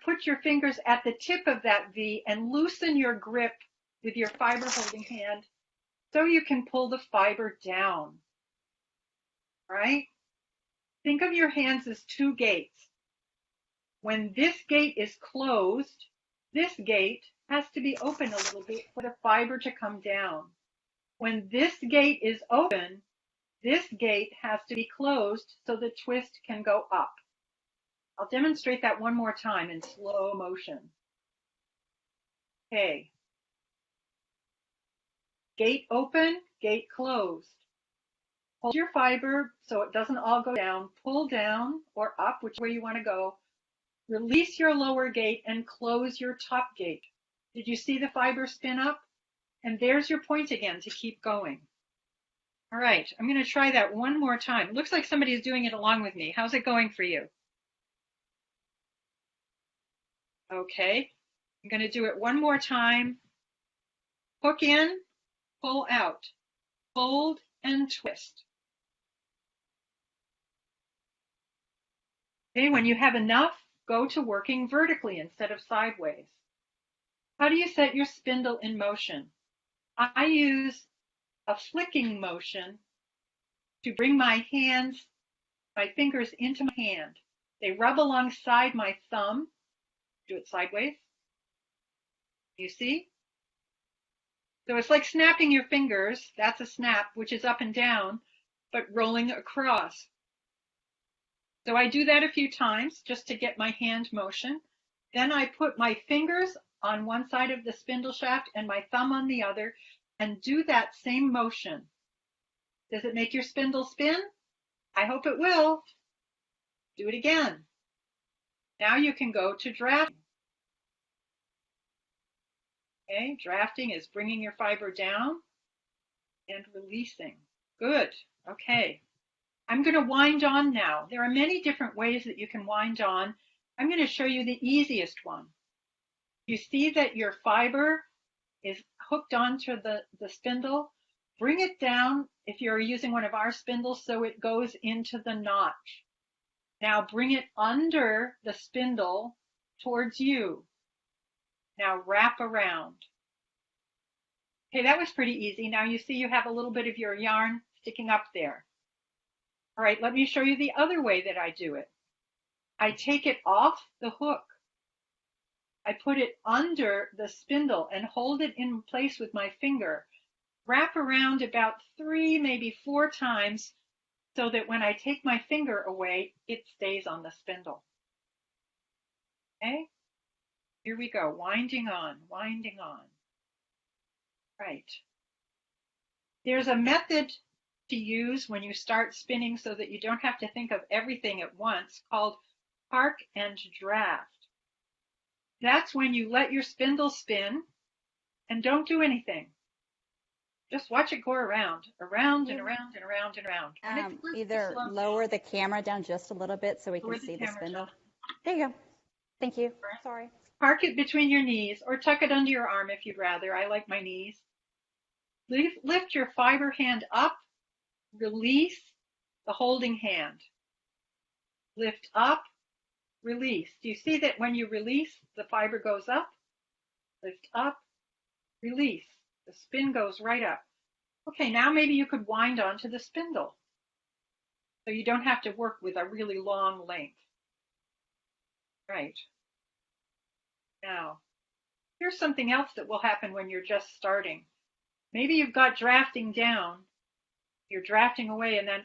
put your fingers at the tip of that V and loosen your grip with your fiber holding hand so you can pull the fiber down. All right? Think of your hands as two gates. When this gate is closed, this gate has to be open a little bit for the fiber to come down. When this gate is open, this gate has to be closed so the twist can go up. I'll demonstrate that one more time in slow motion. Okay. Gate open, gate closed. Hold your fiber so it doesn't all go down. Pull down or up, which way you want to go. Release your lower gate and close your top gate. Did you see the fiber spin up? And there's your point again to keep going. All right, I'm going to try that one more time. It looks like somebody is doing it along with me. How's it going for you? Okay, I'm going to do it one more time. Hook in, pull out, hold and twist. Okay, when you have enough, go to working vertically instead of sideways. How do you set your spindle in motion? I use a flicking motion to bring my fingers into my hand. They rub alongside my thumb. Do it sideways. You see? So it's like snapping your fingers. That's a snap, which is up and down, but rolling across. So I do that a few times just to get my hand motion. Then I put my fingers on one side of the spindle shaft and my thumb on the other and do that same motion. Does it make your spindle spin? I hope it will. Do it again. Now you can go to drafting. Okay, drafting is bringing your fiber down and releasing. Good. Okay. I'm going to wind on now. There are many different ways that you can wind on. I'm going to show you the easiest one. You see that your fiber is hooked onto the spindle. Bring it down if you're using one of our spindles so it goes into the notch. Now bring it under the spindle towards you. Now wrap around. Okay, that was pretty easy. Now you see you have a little bit of your yarn sticking up there. All right, let me show you the other way that I do it. I take it off the hook. I put it under the spindle and hold it in place with my finger. Wrap around about 3, maybe 4 times so that when I take my finger away, it stays on the spindle. Okay, here we go, winding on, winding on. Right. There's a method to use when you start spinning so that you don't have to think of everything at once called park and draft. That's when you let your spindle spin and don't do anything. Just watch it go around and around and around and around. Either lower the camera down just a little bit so we can see the spindle. There you go. Thank you. Sorry. Park it between your knees or tuck it under your arm if you'd rather. I like my knees. Lift your fiber hand up. Release the holding hand. Lift up, release. Do you see that when you release, the fiber goes up? Lift up, release. The spin goes right up. Okay, now maybe you could wind onto the spindle so you don't have to work with a really long length. Right. Now, here's something else that will happen when you're just starting. Maybe you've got drafting down. You're drafting away and then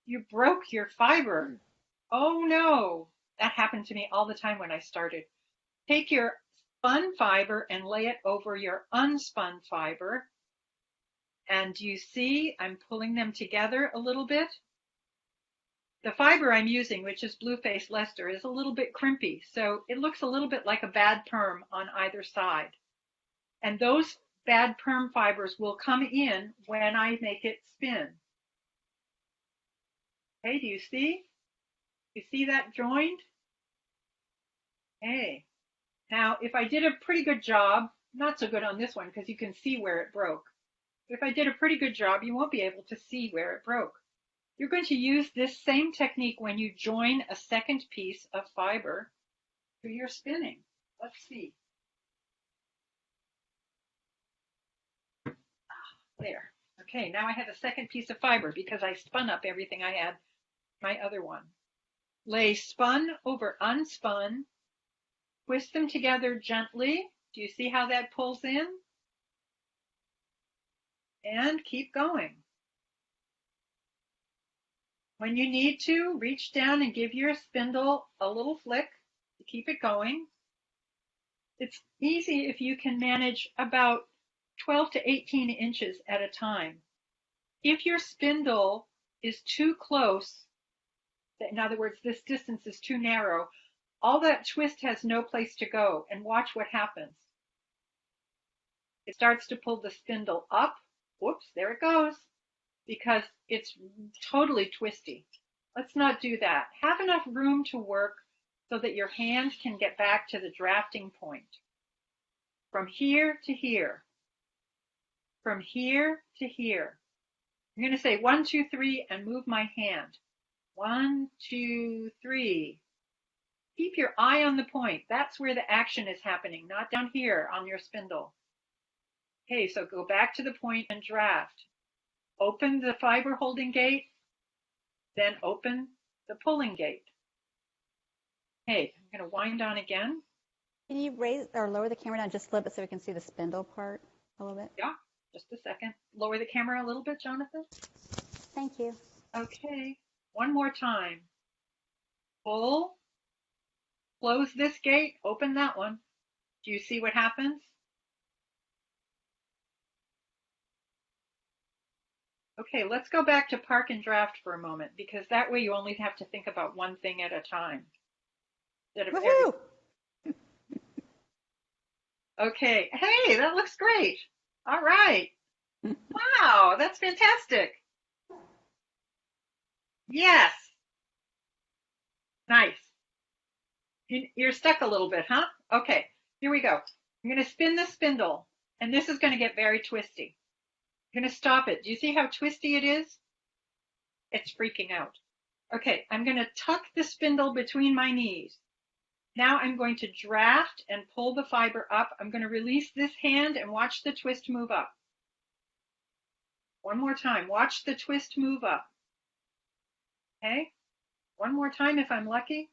you broke your fiber. Oh no, that happened to me all the time when I started. Take your spun fiber and lay it over your unspun fiber. And you see I'm pulling them together a little bit. The fiber I'm using, which is Blueface Leicester, is a little bit crimpy, so it looks a little bit like a bad perm on either side. And those bad perm fibers will come in when I make it spin. Okay, do you see? You see that joined? Okay. Now, if I did a pretty good job, not so good on this one because you can see where it broke. If I did a pretty good job, you won't be able to see where it broke. You're going to use this same technique when you join a second piece of fiber. to your spinning. Let's see. There. Okay, now I have a second piece of fiber because I spun up everything I had, my other one. Lay spun over unspun. Twist them together gently. Do you see how that pulls in? And keep going. When you need to, reach down and give your spindle a little flick to keep it going. It's easy if you can manage about 12 to 18 inches at a time. If your spindle is too close, in other words, this distance is too narrow, all that twist has no place to go, and watch what happens. It starts to pull the spindle up. Whoops, there it goes, because it's totally twisty. Let's not do that. Have enough room to work so that your hand can get back to the drafting point. From here to here. From here to here. I'm going to say 1, 2, 3 and move my hand. 1, 2, 3. Keep your eye on the point. That's where the action is happening, not down here on your spindle. Okay, so go back to the point and draft. Open the fiber holding gate, then open the pulling gate. Okay, I'm going to wind on again. Can you raise or lower the camera down just a little bit so we can see the spindle part a little bit? Yeah, just a second. Lower the camera a little bit, Jonathan. Thank you. Okay, one more time. Pull, close this gate, open that one. Do you see what happens? Okay, let's go back to park and draft for a moment, because that way you only have to think about one thing at a time. Woohoo! Okay, hey, that looks great. All right. Wow, that's fantastic. Yes. Nice. You're stuck a little bit, huh? Okay, here we go. I'm going to spin the spindle, and this is going to get very twisty. I'm going to stop it. Do you see how twisty it is? It's freaking out. Okay, I'm going to tuck the spindle between my knees. Now I'm going to draft and pull the fiber up. I'm going to release this hand and watch the twist move up. One more time. Watch the twist move up. Okay, one more time if I'm lucky.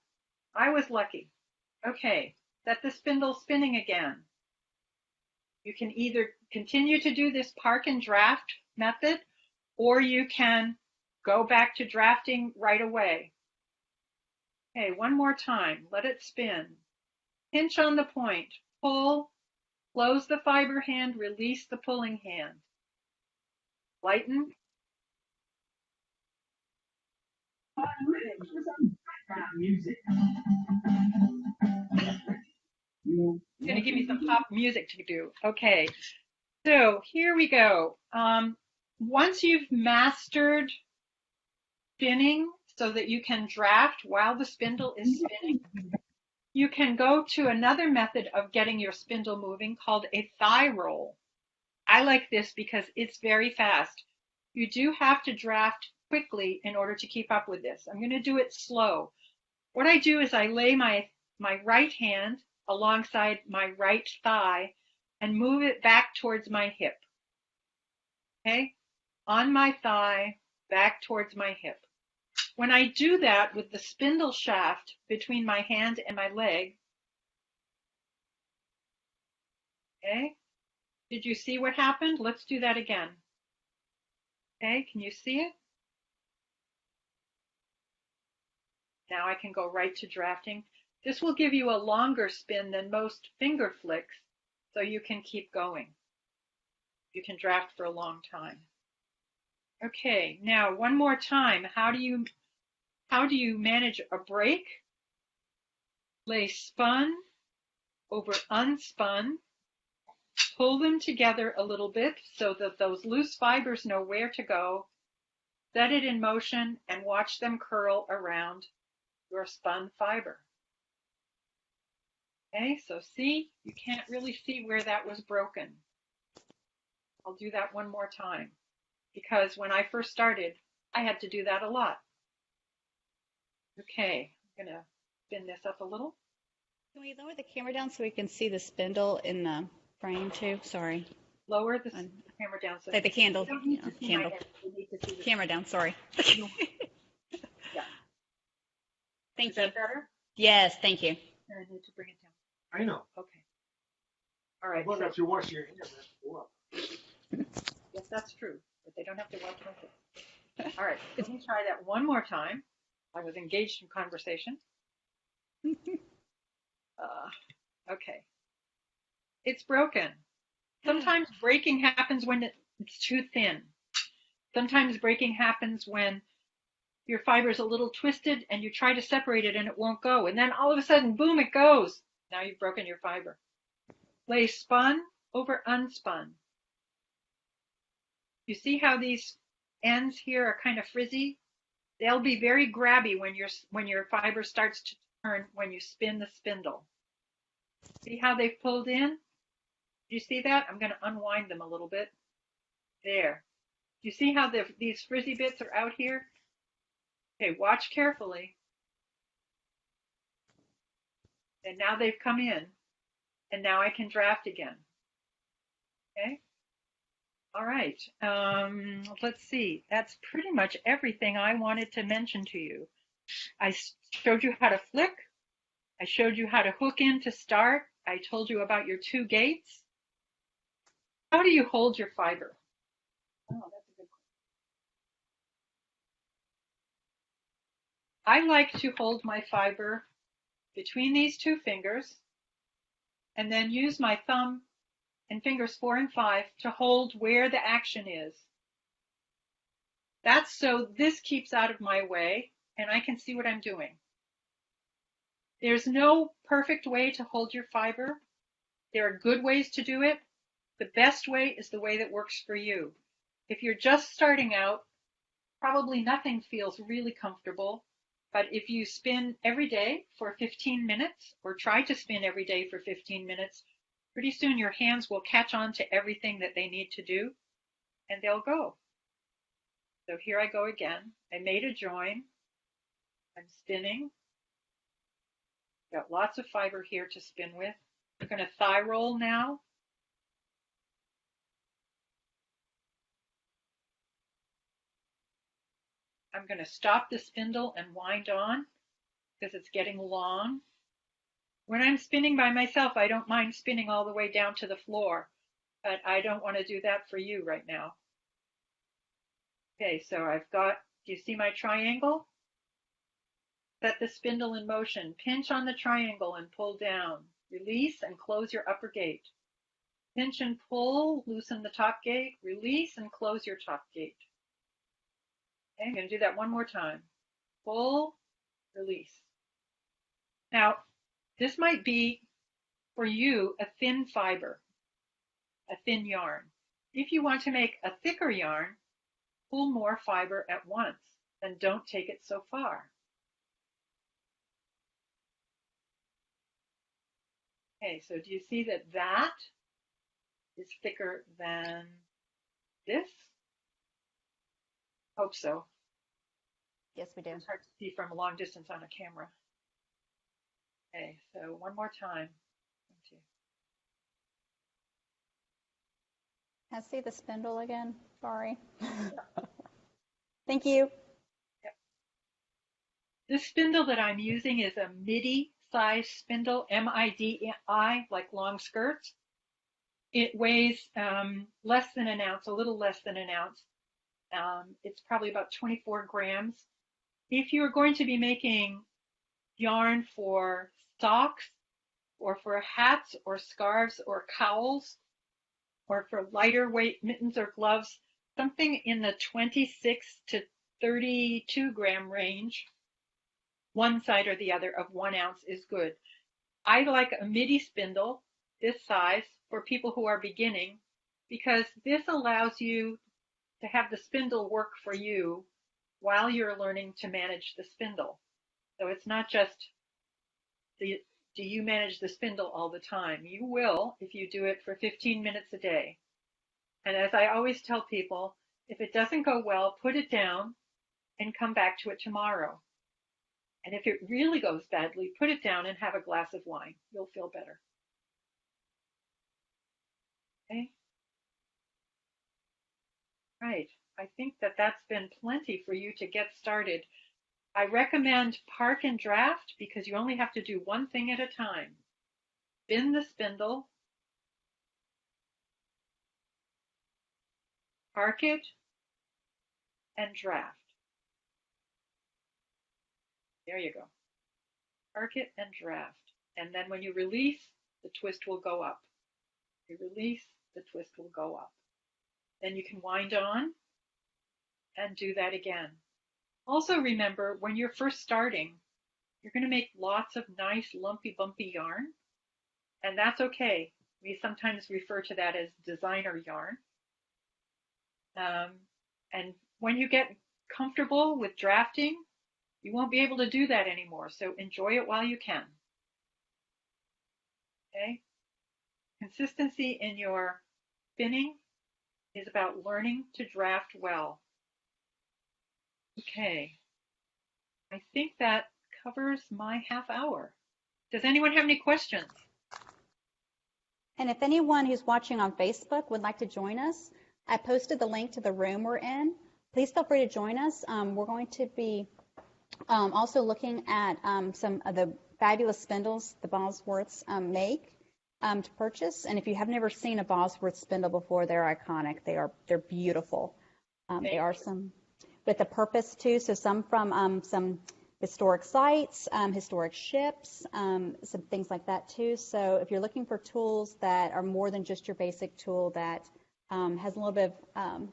I was lucky. Okay, set the spindle spinning again. You can either continue to do this park and draft method, or you can go back to drafting right away. Okay, one more time. Let it spin. Pinch on the point. Pull. Close the fiber hand. Release the pulling hand. Lighten. It's going to give me some pop music to do. Okay, so here we go. Once you've mastered spinning so that you can draft while the spindle is spinning, you can go to another method of getting your spindle moving called a thigh roll. I like this because it's very fast. You do have to draft quickly in order to keep up with this. I'm going to do it slow. What I do is I lay my right hand alongside my right thigh and move it back towards my hip. Okay? On my thigh, back towards my hip. When I do that with the spindle shaft between my hand and my leg, okay? Did you see what happened? Let's do that again. Okay, can you see it? Now I can go right to drafting. This will give you a longer spin than most finger flicks, so you can keep going. You can draft for a long time. Okay, now one more time. How do you manage a break? Lay spun over unspun. Pull them together a little bit so that those loose fibers know where to go. Set it in motion and watch them curl around your spun fiber. Okay, so see, you can't really see where that was broken. I'll do that one more time, because when I first started, I had to do that a lot. Okay, I'm going to spin this up a little. Can we lower the camera down so we can see the spindle in the frame too? Sorry. Lower the camera down. So Like the candle. you don't need to see Candle. my head. You need to see the Camera down, sorry. Yeah. Thank Is you. that better? Yes, thank you. And I need to bring it down. I know. Okay. All right. Well, So, if you wash your hands, that's go up. yes, that's true. But they don't have to watch my face. All right. Let me try that one more time. I was engaged in conversation. Okay. It's broken. Sometimes breaking happens when it's too thin. Sometimes breaking happens when your fiber is a little twisted and you try to separate it and it won't go. And then all of a sudden, boom, it goes. Now you've broken your fiber. Lay spun over unspun. You see how these ends here are kind of frizzy? They'll be very grabby when your fiber starts to turn when you spin the spindle. See how they've pulled in? Do you see that? I'm going to unwind them a little bit. There. Do you see how these frizzy bits are out here? Okay, watch carefully. And now they've come in. And now I can draft again. Okay? All right. Let's see. That's pretty much everything I wanted to mention to you. I showed you how to flick. I showed you how to hook in to start. I told you about your 2 gates. How do you hold your fiber? Oh, that's a good question. I like to hold my fiber between these 2 fingers and then use my thumb and fingers 4 and 5 to hold where the action is. That's so this keeps out of my way and I can see what I'm doing. There's no perfect way to hold your fiber. There are good ways to do it. The best way is the way that works for you. If you're just starting out, probably nothing feels really comfortable. But if you spin every day for 15 minutes or try to spin every day for 15 minutes, pretty soon your hands will catch on to everything that they need to do and they'll go. So here I go again. I made a join. I'm spinning. Got lots of fiber here to spin with. I'm going to thigh roll now. I'm going to stop the spindle and wind on because it's getting long. When I'm spinning by myself, I don't mind spinning all the way down to the floor, but I don't want to do that for you right now. Okay, so I've got, do you see my triangle? Set the spindle in motion. Pinch on the triangle and pull down. Release and close your upper gate. Pinch and pull, loosen the top gate, release and close your top gate. Okay, I'm going to do that one more time. Pull, release. Now, this might be for you a thin fiber, a thin yarn. If you want to make a thicker yarn, pull more fiber at once and don't take it so far. Okay, so do you see that that is thicker than this? Hope so. Yes, we do. It's hard to see from a long distance on a camera. Okay, so one more time. Can I see the spindle again? Sorry. Thank you. Yep. This spindle that I'm using is a midi size spindle, M-I-D-I, like long skirts. It weighs less than an ounce, a little less than an ounce. It's probably about 24 grams. If you're going to be making yarn for socks or for hats or scarves or cowls or for lighter weight mittens or gloves, something in the 26 to 32 gram range, one side or the other of 1 ounce is good. I like a midi spindle this size for people who are beginning because this allows you to have the spindle work for you while you're learning to manage the spindle. So it's not just do you manage the spindle all the time. You will if you do it for 15 minutes a day. And as I always tell people, if it doesn't go well, put it down and come back to it tomorrow. And if it really goes badly, put it down and have a glass of wine. You'll feel better. Okay? Right. I think that that's been plenty for you to get started. I recommend park and draft because you only have to do one thing at a time. Spin the spindle, park it, and draft. There you go. Park it and draft. And then when you release, the twist will go up. You release, the twist will go up. Then you can wind on and do that again. Also remember, when you're first starting, you're going to make lots of nice lumpy bumpy yarn, and that's okay. We sometimes refer to that as designer yarn. And when you get comfortable with drafting, you won't be able to do that anymore, so enjoy it while you can. Okay? Consistency in your spinning is about learning to draft well. Okay, I think that covers my half hour. Does anyone have any questions? And if anyone who's watching on Facebook would like to join us, I posted the link to the room we're in. Please feel free to join us. We're going to be also looking at some of the fabulous spindles the Bosworths make to purchase. And if you have never seen a Bosworth spindle before, they're iconic. They're beautiful. They are some with a purpose too. So some from some historic sites, historic ships, some things like that too. So if you're looking for tools that are more than just your basic tool that has a little bit of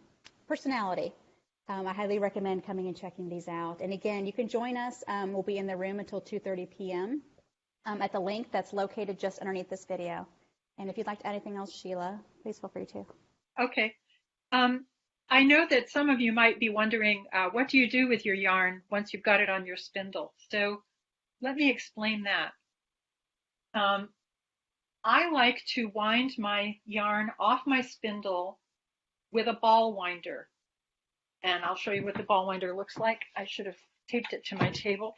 personality, I highly recommend coming and checking these out. And again, you can join us. We'll be in the room until 2:30 p.m. At the link that's located just underneath this video. And if you'd like to add anything else, Sheila, please feel free to. Okay. I know that some of you might be wondering, what do you do with your yarn once you've got it on your spindle? So let me explain that. I like to wind my yarn off my spindle with a ball winder. And I'll show you what the ball winder looks like. I should have taped it to my table.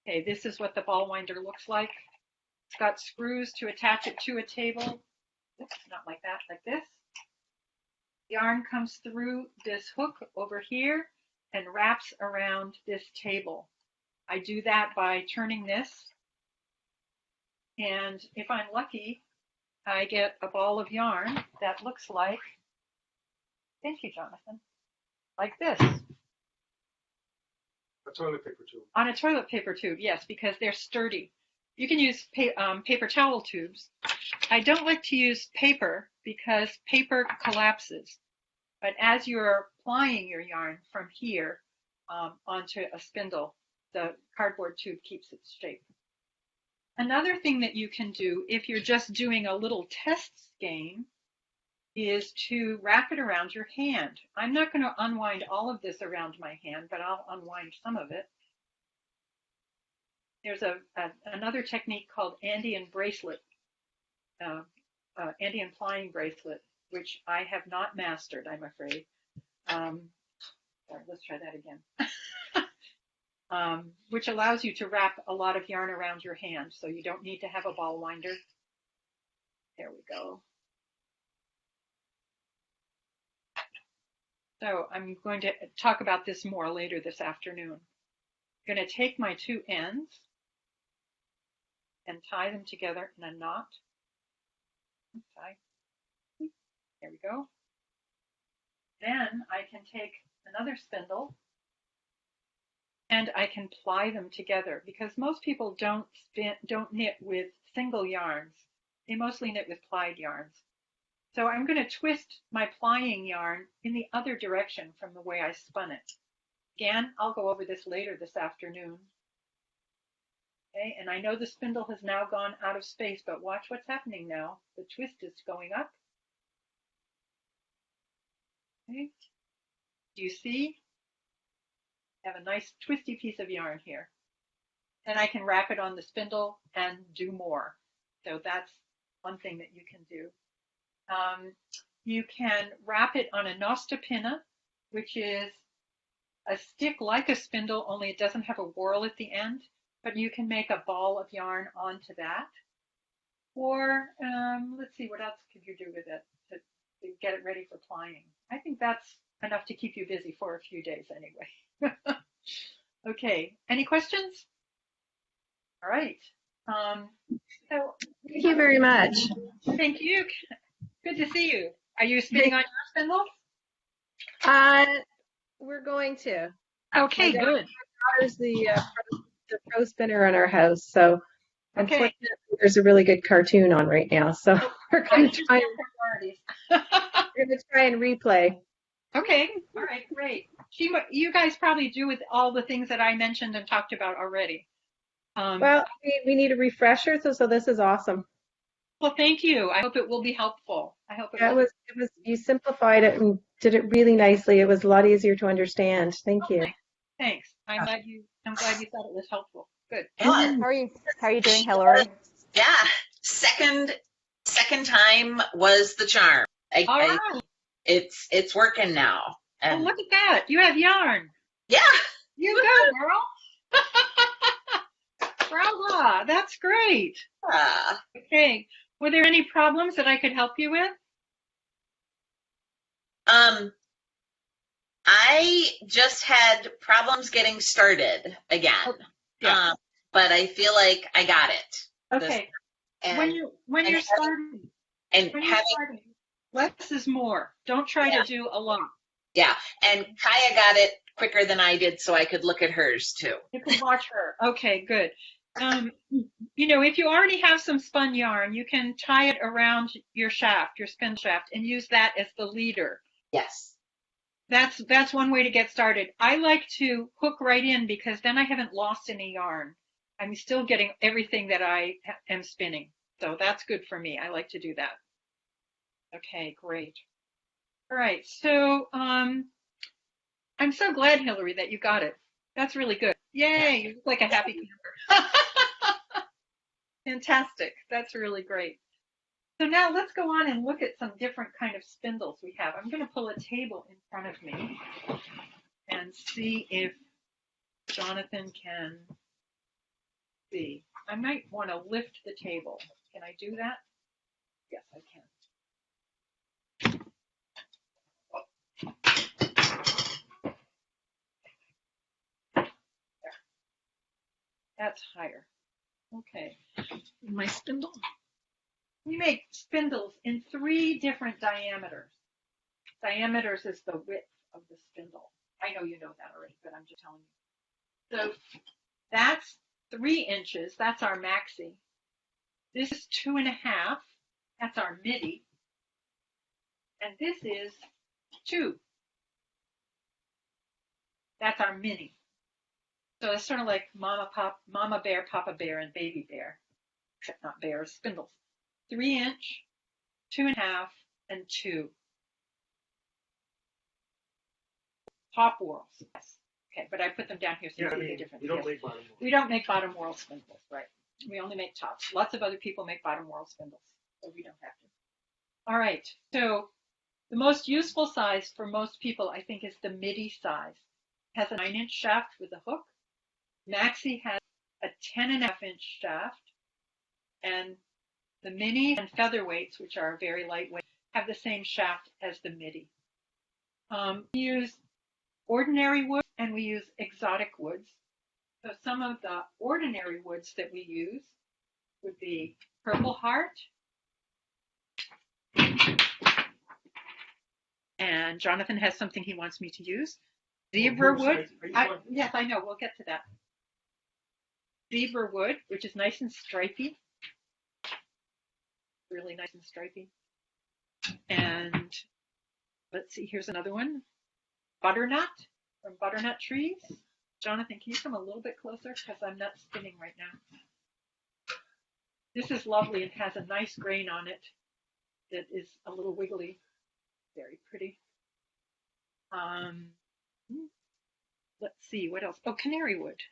Okay, this is what the ball winder looks like. It's got screws to attach it to a table. Oops, not like that, like this. Yarn comes through this hook over here and wraps around this table. I do that by turning this, and if I'm lucky, I get a ball of yarn that looks like, thank you, Jonathan, like this. A toilet paper tube. On a toilet paper tube, yes, because they're sturdy. You can use paper towel tubes. I don't like to use paper because paper collapses. But as you're plying your yarn from here onto a spindle, the cardboard tube keeps its shape. Another thing that you can do if you're just doing a little test skein is to wrap it around your hand. I'm not going to unwind all of this around my hand, but I'll unwind some of it. There's another technique called Andean Bracelet, Andean Plying Bracelet, which I have not mastered, I'm afraid. Sorry, let's try that again. Which allows you to wrap a lot of yarn around your hand, so you don't need to have a ball winder. There we go. So I'm going to talk about this more later this afternoon. I'm going to take my two ends and tie them together in a knot. Tie. There we go. Then I can take another spindle and I can ply them together, because most people don't knit with single yarns. They mostly knit with plied yarns. So I'm going to twist my plying yarn in the other direction from the way I spun it. Again, I'll go over this later this afternoon. Okay, and I know the spindle has now gone out of space, but watch what's happening now. The twist is going up. Okay. Do you see? I have a nice twisty piece of yarn here. And I can wrap it on the spindle and do more. So that's one thing that you can do. You can wrap it on a nostopinna, which is a stick like a spindle, only it doesn't have a whorl at the end, but you can make a ball of yarn onto that. Or let's see, what else could you do with it to get it ready for plying? I think that's enough to keep you busy for a few days anyway. Okay, any questions? All right. So Thank you very much. thank you. Good to see you. Are you spinning on your spindle? We're going to. Okay, good. Daughter's the pro spinner in our house, so Okay. unfortunately there's a really good cartoon on right now, so we're going to try and replay. Okay, all right, great. You guys probably do with all the things that I mentioned and talked about already. Well, we need a refresher, so this is awesome. Well, thank you. I hope it will be helpful. I hope it was. You simplified it and did it really nicely. It was a lot easier to understand. Thank you. Thanks. I'm glad you thought it was helpful. Good. How are you doing, Hillary? Yeah, second time was the charm. All right. It's working now. And look at that. You have yarn. Yeah. You go, girl. Bravo. That's great. Okay. Were there any problems that I could help you with? I just had problems getting started again. Yeah. But I feel like I got it. Okay. When you're starting, less is more. Don't try to do a lot. Yeah. And Kaya got it quicker than I did, so I could look at hers too. You can watch her. Okay, good. If you already have some spun yarn, you can tie it around your shaft, your spin shaft, and use that as the leader. Yes. That's one way to get started. I like to hook right in because then I haven't lost any yarn. I'm still getting everything that I am spinning. So that's good for me. I like to do that. Okay, great. All right. So I'm so glad, Hillary, that you got it. That's really good. Yay. You look like a happy camper. Fantastic. That's really great. So now let's go on and look at some different kind of spindles we have. I'm going to pull a table in front of me and see if Jonathan can see. I might want to lift the table. Can I do that? Yes, I can. There. That's higher. Okay. My spindle. We make spindles in 3 different diameters. Diameters is the width of the spindle. I know you know that already, but I'm just telling you. So that's 3 inches. That's our maxi. This is 2.5. That's our midi. And this is 2. That's our mini. So it's sort of like Mama Bear, Papa Bear, and Baby Bear. Except not bears, spindles. 3 inch, 2.5, and 2. Top whorls. Yes. Okay, but I put them down here so you see the difference. You don't make bottom whorls. We don't make bottom whorl spindles, right? We only make tops. Lots of other people make bottom whorl spindles, so we don't have to. All right, so the most useful size for most people, I think, is the midi size. It has a 9-inch shaft with a hook. Maxi has a 10.5-inch shaft, and the mini and featherweights, which are very lightweight, have the same shaft as the midi. We use ordinary wood and we use exotic woods. So some of the ordinary woods that we use would be Purple Heart. And Jonathan has something he wants me to use. Zebra wood. Yes, I know. We'll get to that. Zebra wood, which is nice and stripy. Really nice and stripy. And let's see, here's another one. Butternut from butternut trees. Jonathan, can you come a little bit closer? Because I'm not spinning right now. This is lovely. It has a nice grain on it that is a little wiggly. Very pretty. Let's see, what else? Oh, canary wood.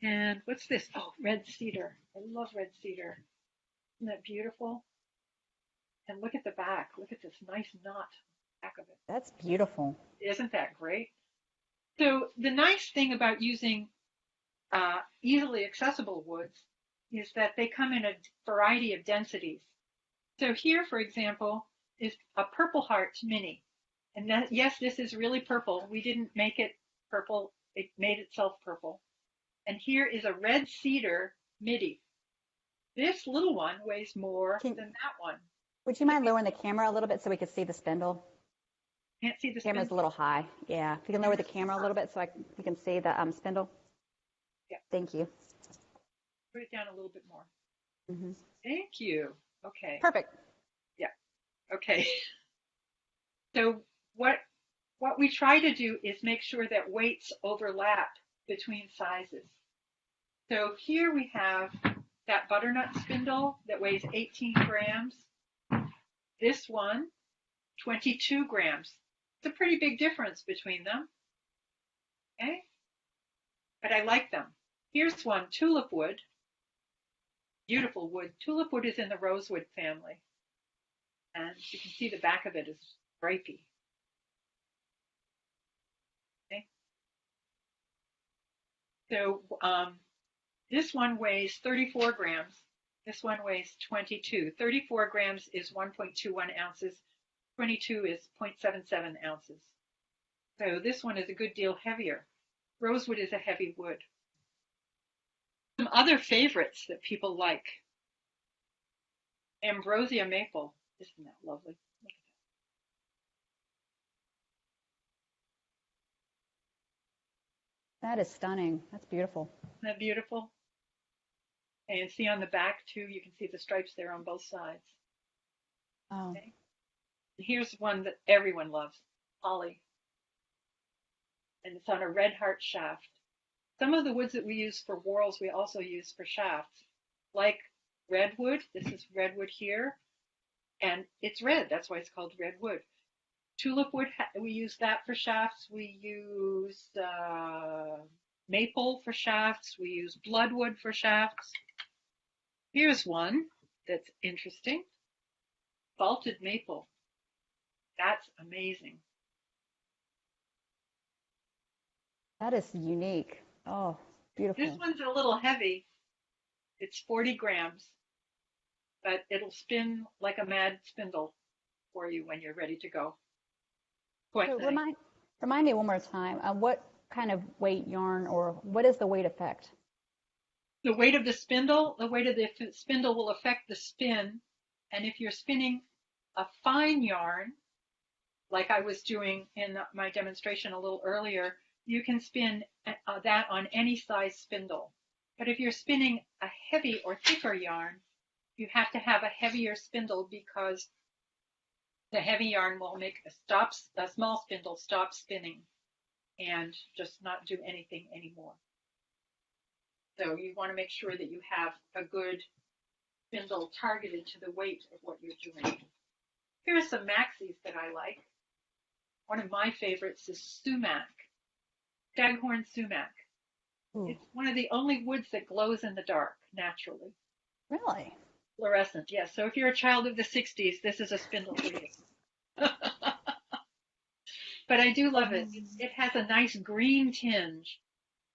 And what's this? Oh, red cedar. I love red cedar. Isn't that beautiful? And look at the back. Look at this nice knot back of it. That's beautiful. Isn't that great? So the nice thing about using easily accessible woods is that they come in a variety of densities. So here, for example, is a Purple Heart Mini. And that, yes, this is really purple. We didn't make it purple. It made itself purple. And here is a Red Cedar Midi. This little one weighs more than that one. Would you mind lowering the camera a little bit so we could see the spindle? Can't see the The camera's a spindle? little high. Yeah, if you can lower the camera a little bit so we can see the spindle. Yeah. Thank you. Put it down a little bit more. Mm-hmm. Thank you. Okay. Perfect. Yeah. Okay. So what we try to do is make sure that weights overlap between sizes. So here we have that butternut spindle that weighs 18 grams. This one, 22 grams. It's a pretty big difference between them. Okay? But I like them. Here's one, tulip wood. Beautiful wood. Tulip wood is in the rosewood family. And you can see the back of it is stripy. Okay? So this one weighs 34 grams. This one weighs 22. 34 grams is 1.21 ounces. 22 is 0.77 ounces. So this one is a good deal heavier. Rosewood is a heavy wood. Some other favorites that people like. Ambrosia Maple. Isn't that lovely? Look at That is stunning. That's beautiful. that. Isn't that beautiful? And see on the back too, you can see the stripes there on both sides. Oh. Okay. Here's one that everyone loves, holly. And it's on a red heart shaft. Some of the woods that we use for whorls, we also use for shafts. Like redwood, this is redwood here, and it's red, that's why it's called redwood. Tulip wood, we use that for shafts. We use maple for shafts. We use bloodwood for shafts. Here's one that's interesting. Vaulted maple. That's amazing. That is unique. Oh, beautiful. This one's a little heavy. It's 40 grams, but it'll spin like a mad spindle for you when you're ready to go. Quite So nice. remind me one more time, what kind of weight yarn or what is the weight effect? The weight of the spindle will affect the spin. And if you're spinning a fine yarn, like I was doing in my demonstration a little earlier, you can spin that on any size spindle. But if you're spinning a heavy or thicker yarn, you have to have a heavier spindle because the heavy yarn will make a small spindle stop spinning and just not do anything anymore. So you want to make sure that you have a good spindle targeted to the weight of what you're doing. Here are some maxis that I like. One of my favorites is sumac, staghorn sumac. Ooh. It's one of the only woods that glows in the dark naturally. Really? Fluorescent, yes. So if you're a child of the 60s, this is a spindle for you. But I do love it. It has a nice green tinge,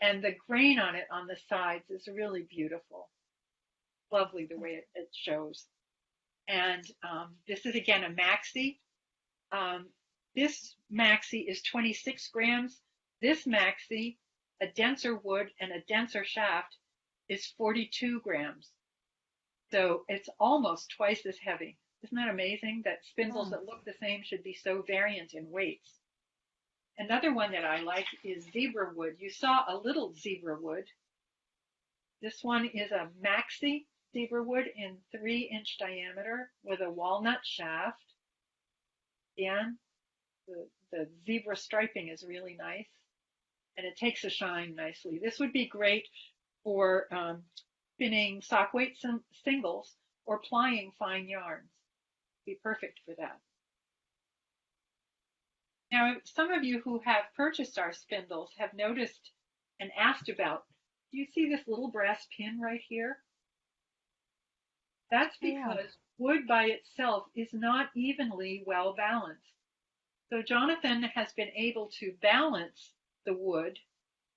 and the grain on it on the sides is really beautiful. Lovely the way it shows. And this is again a maxi. This maxi is 26 grams. This maxi, a denser wood and a denser shaft, is 42 grams. So it's almost twice as heavy. Isn't that amazing that spindles that look the same should be so variant in weights? Another one that I like is zebra wood. You saw a little zebra wood. This one is a maxi zebra wood in 3-inch diameter with a walnut shaft. Again, the zebra striping is really nice, and it takes a shine nicely. This would be great for spinning sock weight singles or plying fine yarns. Be perfect for that. Now, some of you who have purchased our spindles have noticed and asked about, do you see this little brass pin right here? That's because wood by itself is not evenly well balanced. So Jonathan has been able to balance the wood.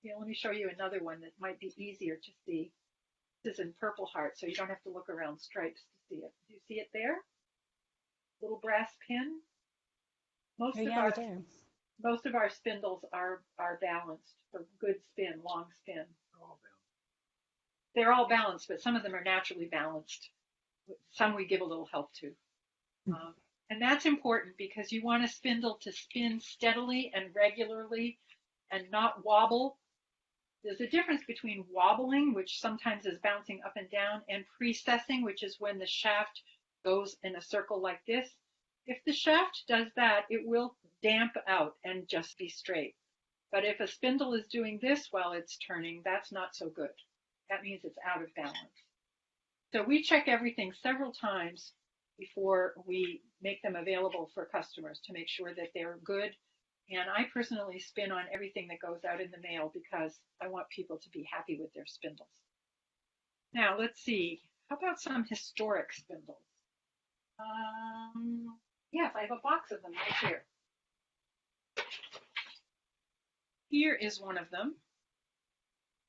Here, let me show you another one that might be easier to see. This is in Purple Heart, so you don't have to look around stripes to see it. Do you see it there? Little brass pin. Most Oh, of yeah, our we do. most of our spindles are balanced for good spin, long spin. They're all balanced, but some of them are naturally balanced. Some we give a little help to. And that's important because you want a spindle to spin steadily and regularly and not wobble. There's a difference between wobbling, which sometimes is bouncing up and down, and precessing, which is when the shaft goes in a circle like this. If the shaft does that, it will damp out and just be straight. But if a spindle is doing this while it's turning, that's not so good. That means it's out of balance. So we check everything several times before we make them available for customers to make sure that they're good. And I personally spin on everything that goes out in the mail because I want people to be happy with their spindles. Now, let's see. How about some historic spindles? Yes, I have a box of them right here. Here is one of them.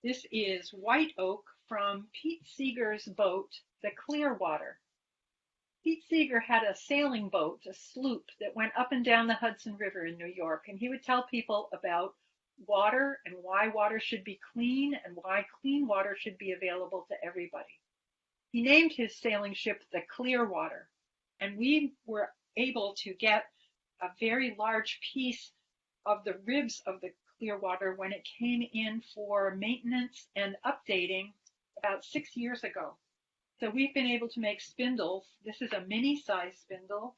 This is white oak from Pete Seeger's boat, the Clearwater. Pete Seeger had a sailing boat, a sloop, that went up and down the Hudson River in New York, and he would tell people about water and why water should be clean and why clean water should be available to everybody. He named his sailing ship the Clearwater, and we were able to get a very large piece of the ribs of the Clearwater when it came in for maintenance and updating about 6 years ago. So we've been able to make spindles. This is a mini size spindle.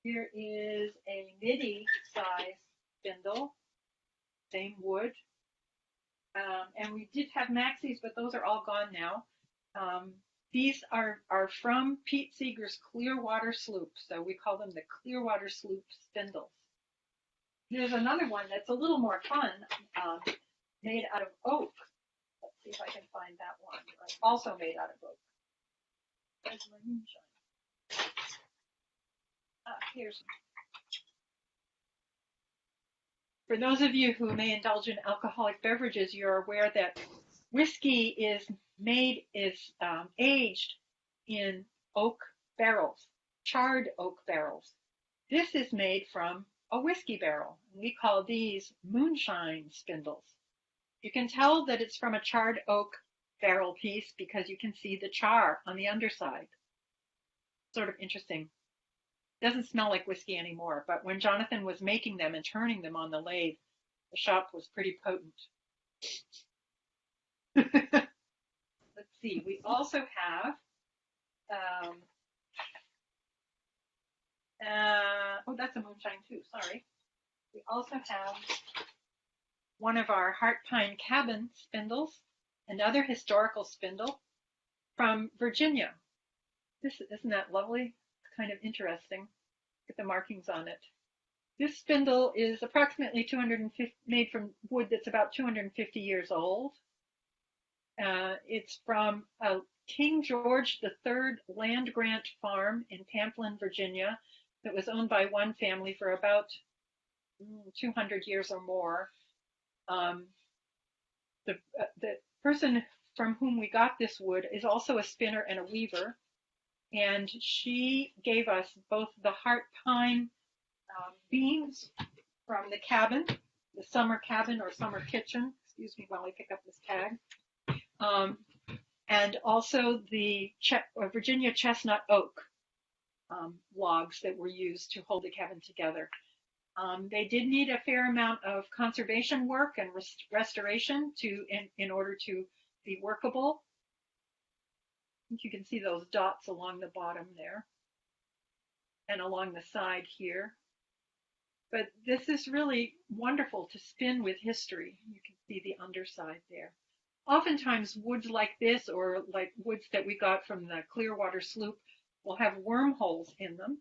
Here is a midi size spindle, same wood. And we did have maxis, but those are all gone now. These are from Pete Seeger's Clearwater sloop. So we call them the Clearwater sloop spindles. There's another one that's a little more fun, made out of oak. Let's see if I can find that one. Also made out of oak. Where's my moonshine? Here's. For those of you who may indulge in alcoholic beverages, you're aware that whiskey is aged in oak barrels, charred oak barrels. This is made from a whiskey barrel. We call these moonshine spindles. You can tell that it's from a charred oak barrel piece because you can see the char on the underside. Sort of interesting. Doesn't smell like whiskey anymore, but when Jonathan was making them and turning them on the lathe, the shop was pretty potent. Let's see, we also have, oh, that's a moonshine too, sorry. We also have one of our heart pine cabin spindles, another historical spindle from Virginia. Isn't that lovely? It's kind of interesting. Look at the markings on it. This spindle is approximately made from wood that's about 250 years old. It's from a King George III land grant farm in Pamplin, Virginia, that was owned by one family for about 200 years or more. The person from whom we got this wood is also a spinner and a weaver, and she gave us both the heart pine beams from the cabin, the summer cabin or summer kitchen, excuse me while I pick up this tag, and also the Virginia chestnut oak logs that were used to hold the cabin together. They did need a fair amount of conservation work and restoration in order to be workable. I think you can see those dots along the bottom there and along the side here. But this is really wonderful to spin with history. You can see the underside there. Oftentimes woods like this, or like woods that we got from the Clearwater sloop, will have wormholes in them.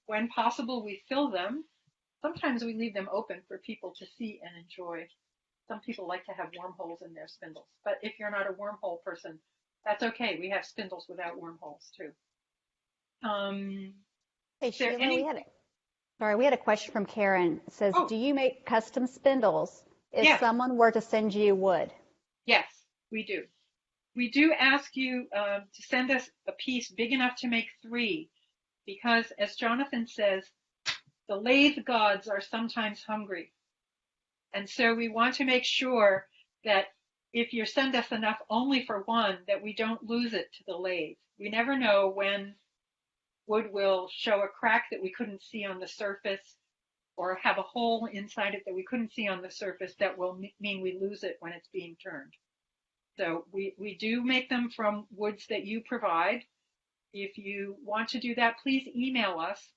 When possible, we fill them. Sometimes we leave them open for people to see and enjoy. Some people like to have wormholes in their spindles. But if you're not a wormhole person, that's okay. We have spindles without wormholes too. Hey, Sheila, Sorry, we had a question from Karen. It says, Oh. do you make custom spindles if Yes. someone were to send you wood? Yes, we do. We do ask you to send us a piece big enough to make 3, because as Jonathan says, the lathe gods are sometimes hungry. And so we want to make sure that if you send us enough only for 1, that we don't lose it to the lathe. We never know when wood will show a crack that we couldn't see on the surface, or have a hole inside it that we couldn't see on the surface that will mean we lose it when it's being turned. So we do make them from woods that you provide. If you want to do that, please email us,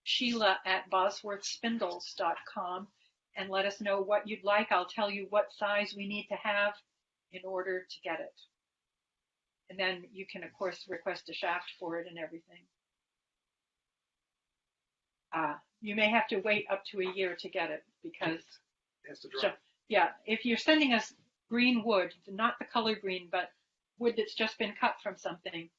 Sheila@bosworthspindles.com, and let us know what you'd like. I'll tell you what size we need to have in order to get it. And then you can, of course, request a shaft for it and everything. You may have to wait up to a year to get it, because It has to dry. yeah, if you're sending us green wood, not the color green, but wood that's just been cut from something,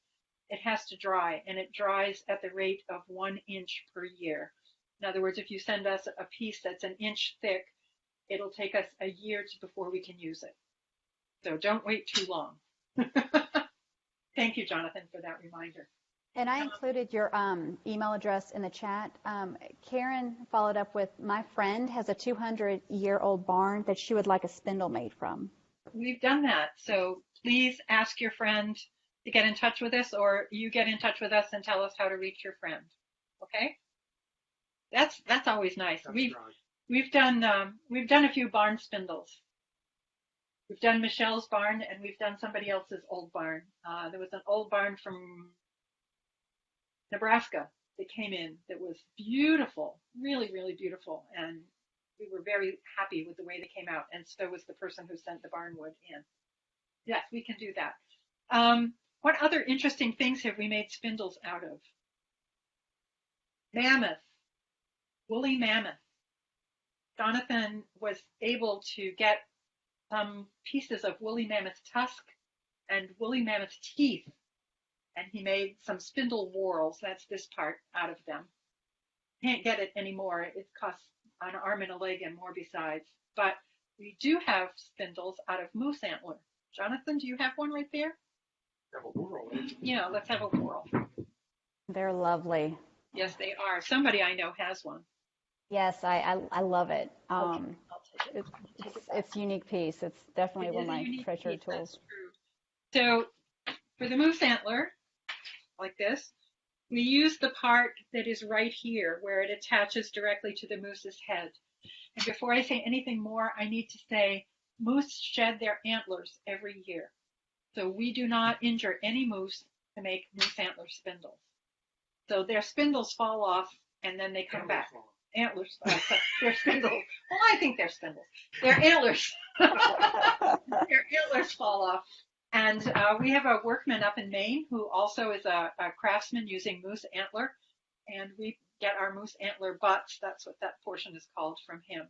it has to dry, and it dries at the rate of 1 inch per year. In other words, if you send us a piece that's 1 inch thick, it'll take us a year before we can use it. So don't wait too long. Thank you, Jonathan, for that reminder. And I included your email address in the chat. Karen followed up with, my friend has a 200-year-old barn that she would like a spindle made from. We've done that. So please ask your friend to get in touch with us, or you get in touch with us and tell us how to reach your friend. Okay? That's always nice. That's We've dry. done a few barn spindles. We've done Michelle's barn, and we've done somebody else's old barn. There was an old barn from Nebraska that came in that was beautiful, really, really beautiful, and we were very happy with the way they came out, and so was the person who sent the barn wood in. Yes, we can do that. What other interesting things have we made spindles out of? Mammoth, woolly mammoth. Jonathan was able to get some pieces of woolly mammoth tusk and woolly mammoth teeth, and he made some spindle whorls, that's this part, out of them. Can't get it anymore. It costs an arm and a leg and more besides. But we do have spindles out of moose antler. Jonathan, do you have one right there? Have a whorl. Yeah, let's have a whorl. They're lovely. Yes, they are. Somebody I know has one. Yes, I love it. I'll take it. It's a unique piece. It's definitely one of my treasured tools. That's true. So for the moose antler, like this, we use the part that is right here where it attaches directly to the moose's head. And before I say anything more, I need to say moose shed their antlers every year. So we do not injure any moose to make moose antler spindles. So their spindles fall off and then they come back. Antlers, they're spindles. Well, I think they're spindles. They're antlers. Their antlers fall off. And we have a workman up in Maine who also is a craftsman using moose antler. And we get our moose antler butts, that's what that portion is called, from him.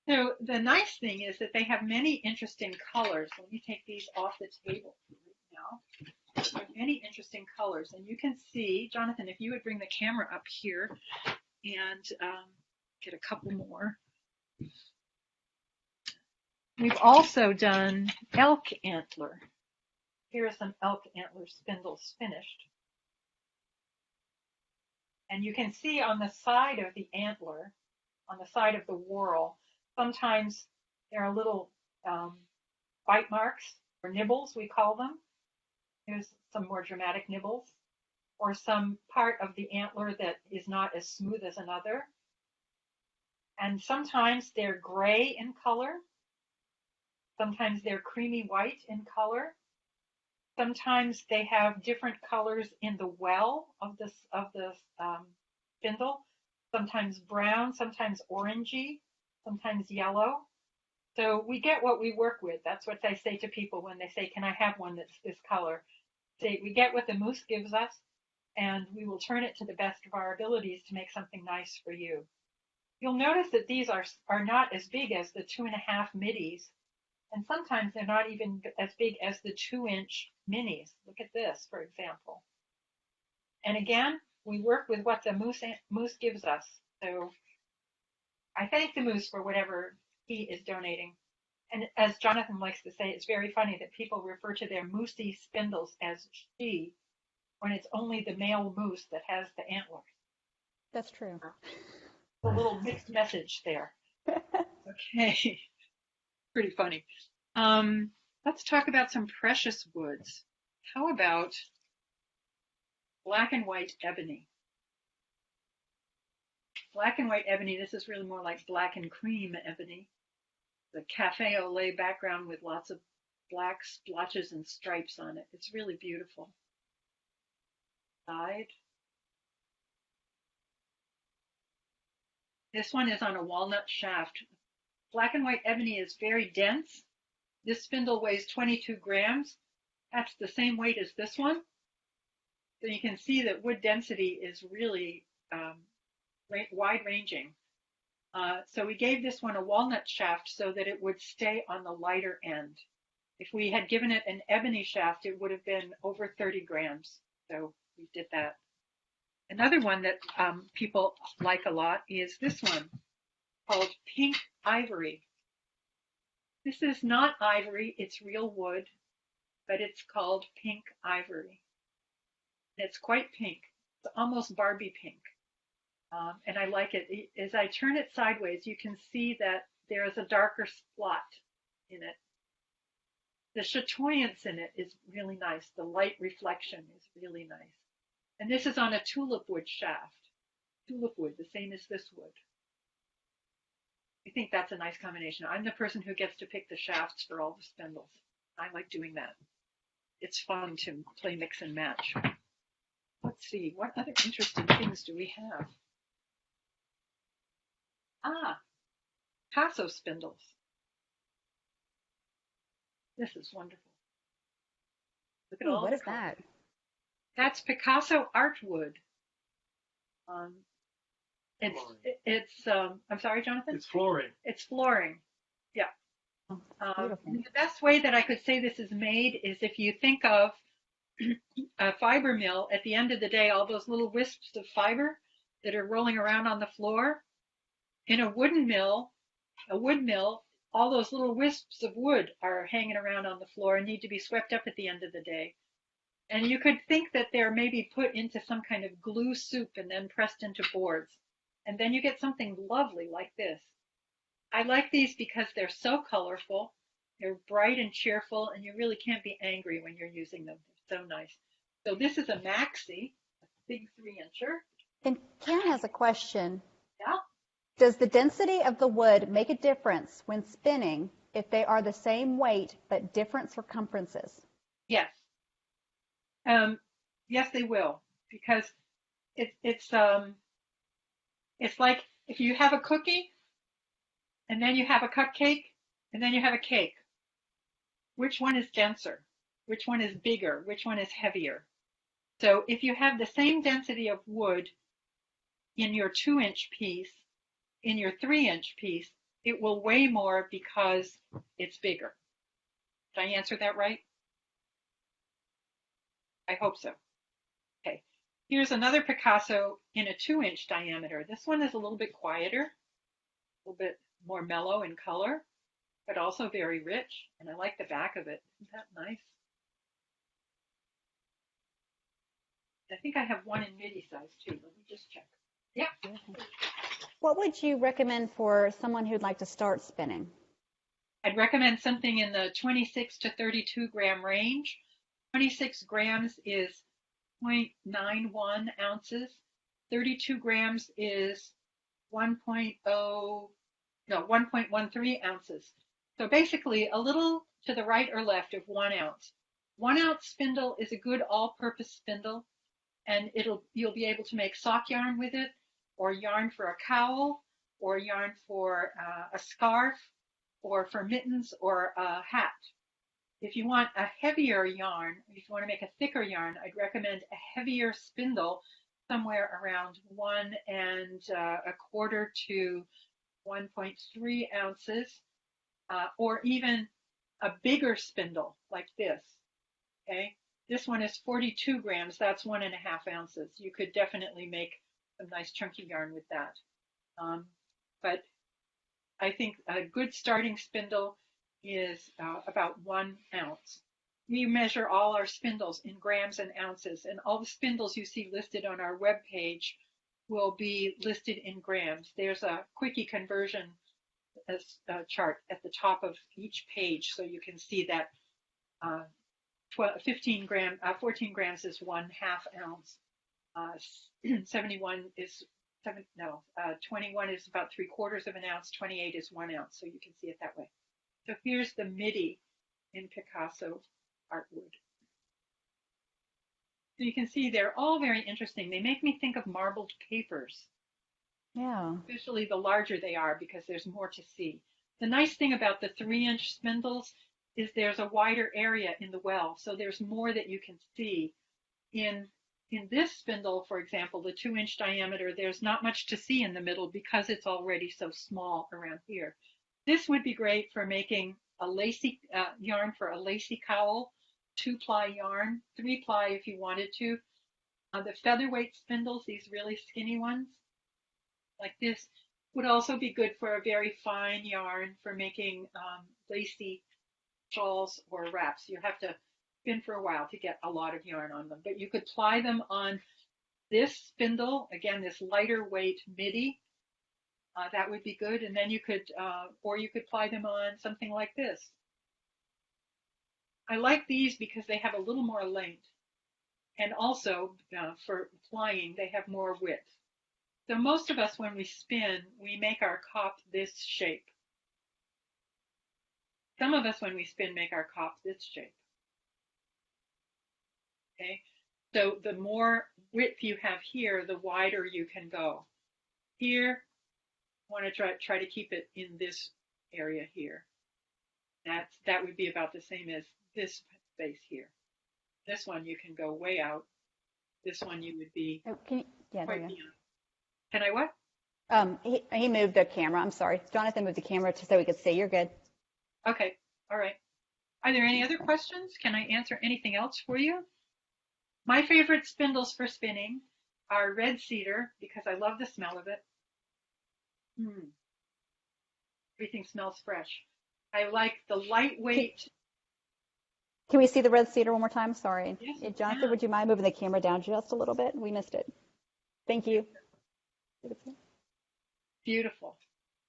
So the nice thing is that they have many interesting colors. Let me take these off the table right now. There are many interesting colors. And you can see, Jonathan, if you would bring the camera up here and get a couple more. We've also done elk antler. Here are some elk antler spindles finished. And you can see on the side of the antler, on the side of the whorl, sometimes there are little bite marks, or nibbles, we call them. Here's some more dramatic nibbles. Or some part of the antler that is not as smooth as another. And sometimes they're gray in color. Sometimes they're creamy white in color. Sometimes they have different colors in the well of the spindle. Sometimes brown, sometimes orangey, sometimes yellow. So we get what we work with. That's what I say to people when they say, can I have one that's this color? Say, we get what the moose gives us, and we will turn it to the best of our abilities to make something nice for you. You'll notice that these are not as big as the 2.5 middies, and sometimes they're not even as big as the 2-inch minis. Look at this, for example. And again, we work with what the moose gives us. So I thank the moose for whatever he is donating. And as Jonathan likes to say, it's very funny that people refer to their moosey spindles as she when it's only the male moose that has the antlers. That's true. A little mixed message there. Okay. Pretty funny. Let's talk about some precious woods. How about black and white ebony? Black and white ebony, this is really more like black and cream ebony. The cafe au lait background with lots of black splotches and stripes on it. It's really beautiful. Side. This one is on a walnut shaft. Black and white ebony is very dense. This spindle weighs 22 grams. That's the same weight as this one. So you can see that wood density is really wide-ranging. So we gave this one a walnut shaft so that it would stay on the lighter end. If we had given it an ebony shaft, it would have been over 30 grams. So we did that. Another one that people like a lot is this one called Pink Ivory. This is not ivory, it's real wood, but it's called Pink Ivory. It's quite pink. It's almost Barbie pink. And I like it. As I turn it sideways, you can see that there is a darker spot in it. The chatoyance in it is really nice. The light reflection is really nice. And this is on a tulip wood shaft. Tulip wood, the same as this wood. I think that's a nice combination. I'm the person who gets to pick the shafts for all the spindles. I like doing that. It's fun to play mix and match. Let's see, what other interesting things do we have? Picasso spindles. This is wonderful. Look at all what the is colors. that? That's Picasso artwood. I'm sorry, Jonathan? It's flooring. It's flooring. Yeah. Beautiful. The best way that I could say this is made is if you think of a fiber mill, at the end of the day, all those little wisps of fiber that are rolling around on the floor. In a wood mill, all those little wisps of wood are hanging around on the floor and need to be swept up at the end of the day. And you could think that they're maybe put into some kind of glue soup and then pressed into boards. And then you get something lovely like this. I like these because they're so colorful, they're bright and cheerful, and you really can't be angry when you're using them. They're so nice. So this is a maxi, a big 3-incher. And Karen has a question. Yeah. Does the density of the wood make a difference when spinning if they are the same weight but different circumferences? Yes. Yes, they will, because it's like if you have a cookie and then you have a cupcake and then you have a cake. Which one is denser? Which one is bigger? Which one is heavier? So if you have the same density of wood in your 2-inch piece, in your 3-inch piece, it will weigh more because it's bigger. Did I answer that right? I hope so. Okay. Here's another Picasso in a 2-inch diameter. This one is a little bit quieter, a little bit more mellow in color, but also very rich. And I like the back of it. Isn't that nice? I think I have one in midi size too. Let me just check. Yeah. What would you recommend for someone who'd like to start spinning? I'd recommend something in the 26 to 32 gram range. 26 grams is 0.91 ounces. 32 grams is 1.13 ounces. So basically a little to the right or left of 1 ounce. 1 ounce spindle is a good all-purpose spindle, and you'll be able to make sock yarn with it, or yarn for a cowl, or yarn for a scarf, or for mittens or a hat. If you want a heavier yarn, if you want to make a thicker yarn, I'd recommend a heavier spindle, somewhere around 1.25 to 1.3 ounces, or even a bigger spindle like this. Okay, This one is 42 grams. That's 1.5 ounces. You could definitely make some nice chunky yarn with that. But I think a good starting spindle is about 1 ounce. We measure all our spindles in grams and ounces, and all the spindles you see listed on our web page will be listed in grams. There's a quickie conversion chart at the top of each page, so you can see that 14 grams is 1/2 ounce. 71 is 21 is about 3/4 of an ounce. 28 is 1 ounce, so you can see it that way. So here's the midi in Picasso artwood. So you can see they're all very interesting. They make me think of marbled papers. Yeah. Especially the larger they are, because there's more to see. The nice thing about the 3-inch spindles is there's a wider area in the well, so there's more that you can see. In this spindle, for example, the 2-inch diameter, there's not much to see in the middle because it's already so small around here. This would be great for making a lacy yarn for a lacy cowl, 2-ply yarn, 3-ply if you wanted to. The featherweight spindles, these really skinny ones, like this, would also be good for a very fine yarn for making lacy shawls or wraps. You have to spin for a while to get a lot of yarn on them, but you could ply them on this spindle, again, this lighter weight midi. That would be good, and then you could, or you could ply them on something like this. I like these because they have a little more length, and also for plying, they have more width. So most of us, when we spin, we make our cop this shape. Some of us, when we spin, make our cop this shape. Okay, so the more width you have here, the wider you can go. Here, I want to try to keep it in this area here. That would be about the same as this space here. This one you can go way out. This one you would be quite beyond. Can I what? He moved the camera. I'm sorry. Jonathan moved the camera so we could see. You're good. Okay. All right. Are there any other questions? Can I answer anything else for you? My favorite spindles for spinning are red cedar because I love the smell of it. Everything smells fresh. I like the lightweight. Can we see the red cedar one more time? Sorry. Yes, Jonathan, would you mind moving the camera down just a little bit? We missed it. Thank you. Beautiful.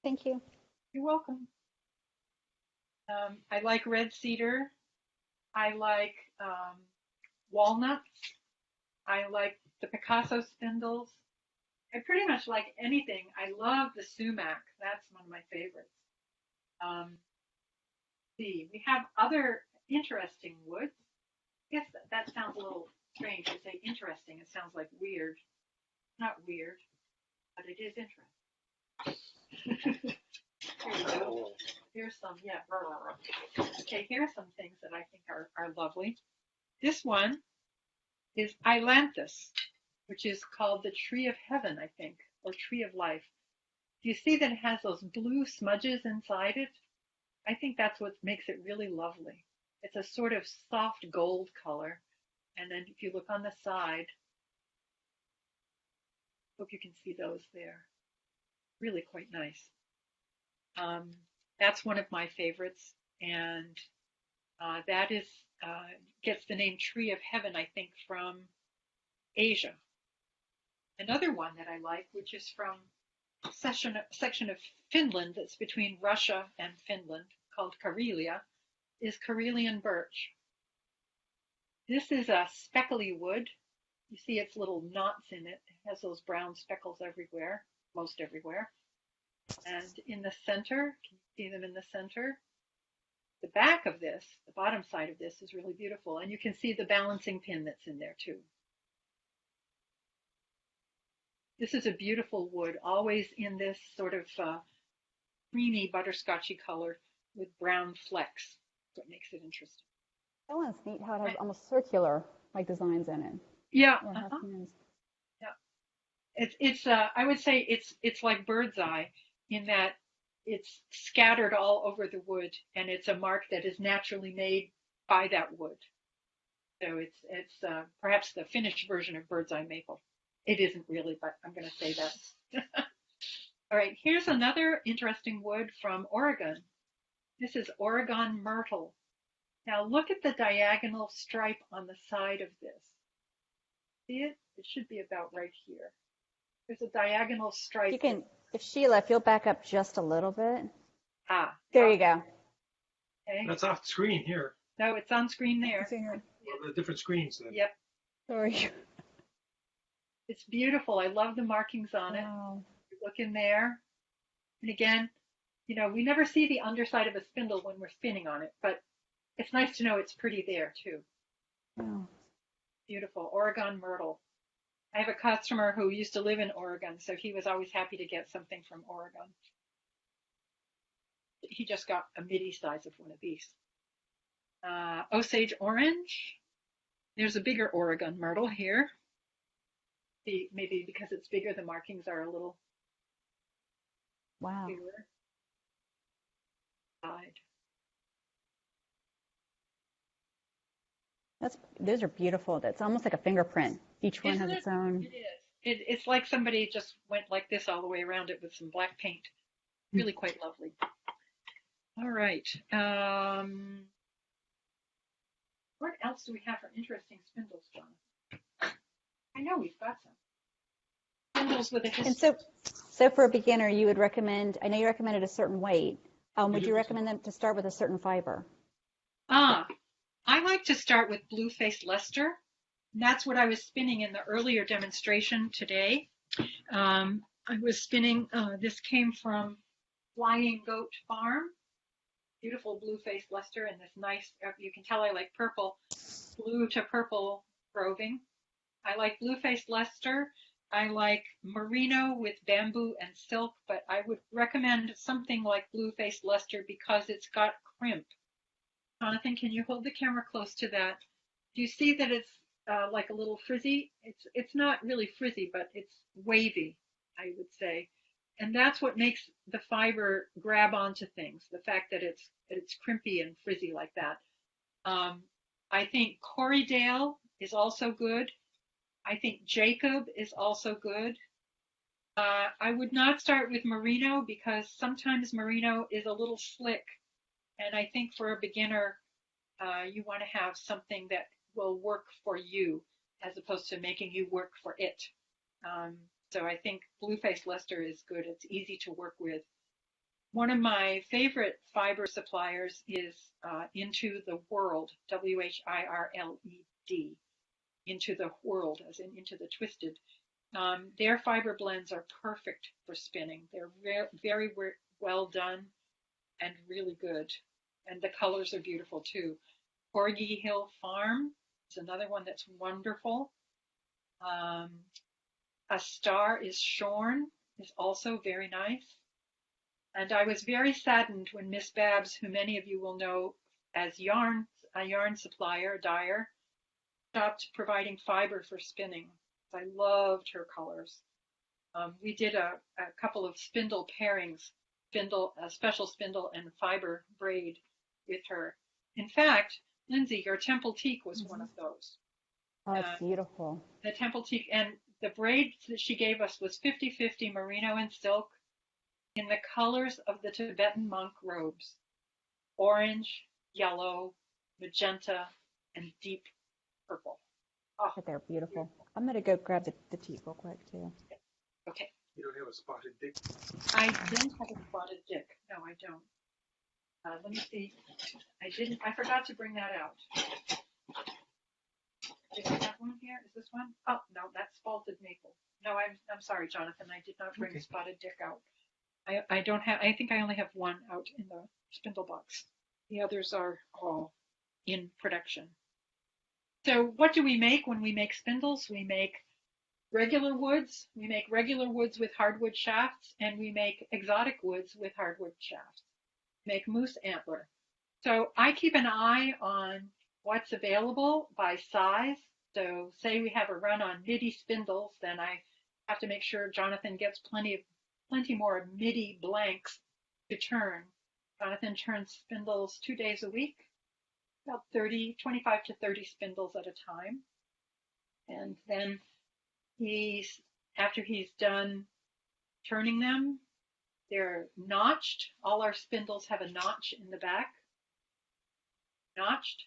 Thank you. You're welcome. I like red cedar. I like walnuts. I like the Picasso spindles. I pretty much like anything. I love the sumac. That's one of my favorites. See, we have other interesting woods. I guess that sounds a little strange to say interesting. It sounds like weird. Not weird, but it is interesting. Here we go. Here's some, yeah. Okay, here are some things that I think are lovely. This one is Ailanthus, which is called the Tree of Heaven, I think, or Tree of Life. Do you see that it has those blue smudges inside it? I think that's what makes it really lovely. It's a sort of soft gold color. And then if you look on the side, hope you can see those there. Really quite nice. That's one of my favorites, and that is gets the name Tree of Heaven, I think, from Asia. Another one that I like, which is from a section of Finland that's between Russia and Finland, called Karelia, is Carilion Birch. This is a speckly wood. You see its little knots in it. It has those brown speckles everywhere, most everywhere. And in the center, can you see them in the center? The back of this, the bottom side of this, is really beautiful. And you can see the balancing pin that's in there too. This is a beautiful wood, always in this sort of creamy butterscotchy color with brown flecks. That's what makes it interesting. That one's neat how it has almost circular like designs in it. Yeah. Yeah. It's I would say it's like bird's eye in that it's scattered all over the wood, and it's a mark that is naturally made by that wood. So it's perhaps the finished version of bird's eye maple. It isn't really, but I'm going to say that. All right, here's another interesting wood from Oregon. This is Oregon myrtle. Now look at the diagonal stripe on the side of this. See it? It should be about right here. There's a diagonal stripe. You can, if Sheila, if you'll back up just a little bit. Okay. There you go. That's off screen here. No, it's on screen there. Well, the different screens then. Yep. Sorry. It's beautiful. I love the markings on it. Wow. Look in there. And again, you know, we never see the underside of a spindle when we're spinning on it, but it's nice to know it's pretty there too. Wow. Beautiful. Oregon myrtle. I have a customer who used to live in Oregon, so he was always happy to get something from Oregon. He just got a midi size of one of these. Osage orange. There's a bigger Oregon myrtle here. Maybe because it's bigger, the markings are a little Wow. bigger. Side. Those are beautiful. That's almost like a fingerprint. Each one Isn't has its own. It is. It's like somebody just went like this all the way around it with some black paint. Really quite lovely. All right. What else do we have for interesting spindles, John? I know we've got some. Spindles with a And history. so for a beginner, you would recommend, I know you recommended a certain weight. Would you recommend them to start with a certain fiber? I like to start with blue-faced Leicester. And that's what I was spinning in the earlier demonstration today. I was spinning, this came from Plying Goat Farm. Beautiful blue-faced Leicester and this nice, you can tell I like purple, blue to purple roving. I like blue-faced Leicester. I like merino with bamboo and silk, but I would recommend something like blue-faced Leicester because it's got crimp. Jonathan, can you hold the camera close to that? Do you see that it's like a little frizzy? It's not really frizzy, but it's wavy, I would say. And that's what makes the fiber grab onto things, the fact that it's crimpy and frizzy like that. I think Corriedale is also good. I think Jacob is also good. I would not start with merino because sometimes merino is a little slick. And I think for a beginner, you want to have something that will work for you as opposed to making you work for it. So I think blue-faced Leicester is good. It's easy to work with. One of my favorite fiber suppliers is Into the World, Whirled, Into the World, as in Into the Twisted. Their fiber blends are perfect for spinning. They're very well done and really good. And the colors are beautiful too. Corgi Hill Farm is another one that's wonderful. A Star is Shorn is also very nice. And I was very saddened when Miss Babs, who many of you will know as a yarn supplier, dyer, stopped providing fiber for spinning. I loved her colors. We did a couple of spindle pairings, a special spindle and fiber braid with her. In fact, Lindsay, your Temple Teak was one of those. Oh, it's beautiful. The Temple Teak, and the braid that she gave us was 50-50 merino and silk in the colors of the Tibetan monk robes: orange, yellow, magenta, and deep purple. Oh, They're beautiful. I'm going to go grab the teak real quick too. okay. You don't have a spotted dick? I don't have a spotted dick. No, I don't. Let me see. I forgot to bring that out. Did I have one here? Is this one? Oh, no, that's spalted maple. No, I'm sorry, Jonathan. I did not bring a spotted dick out. I don't have, I think I only have one out in the spindle box. The others are all in production. So what do we make when we make spindles? We make regular woods. We make regular woods with hardwood shafts, and we make exotic woods with hardwood shafts. We make moose antler. So I keep an eye on what's available by size. So say we have a run on midi spindles, then I have to make sure Jonathan gets plenty more midi blanks to turn. Jonathan turns spindles 2 days a week. about 25 to 30 spindles at a time. And then after he's done turning them, they're notched. All our spindles have a notch in the back, notched.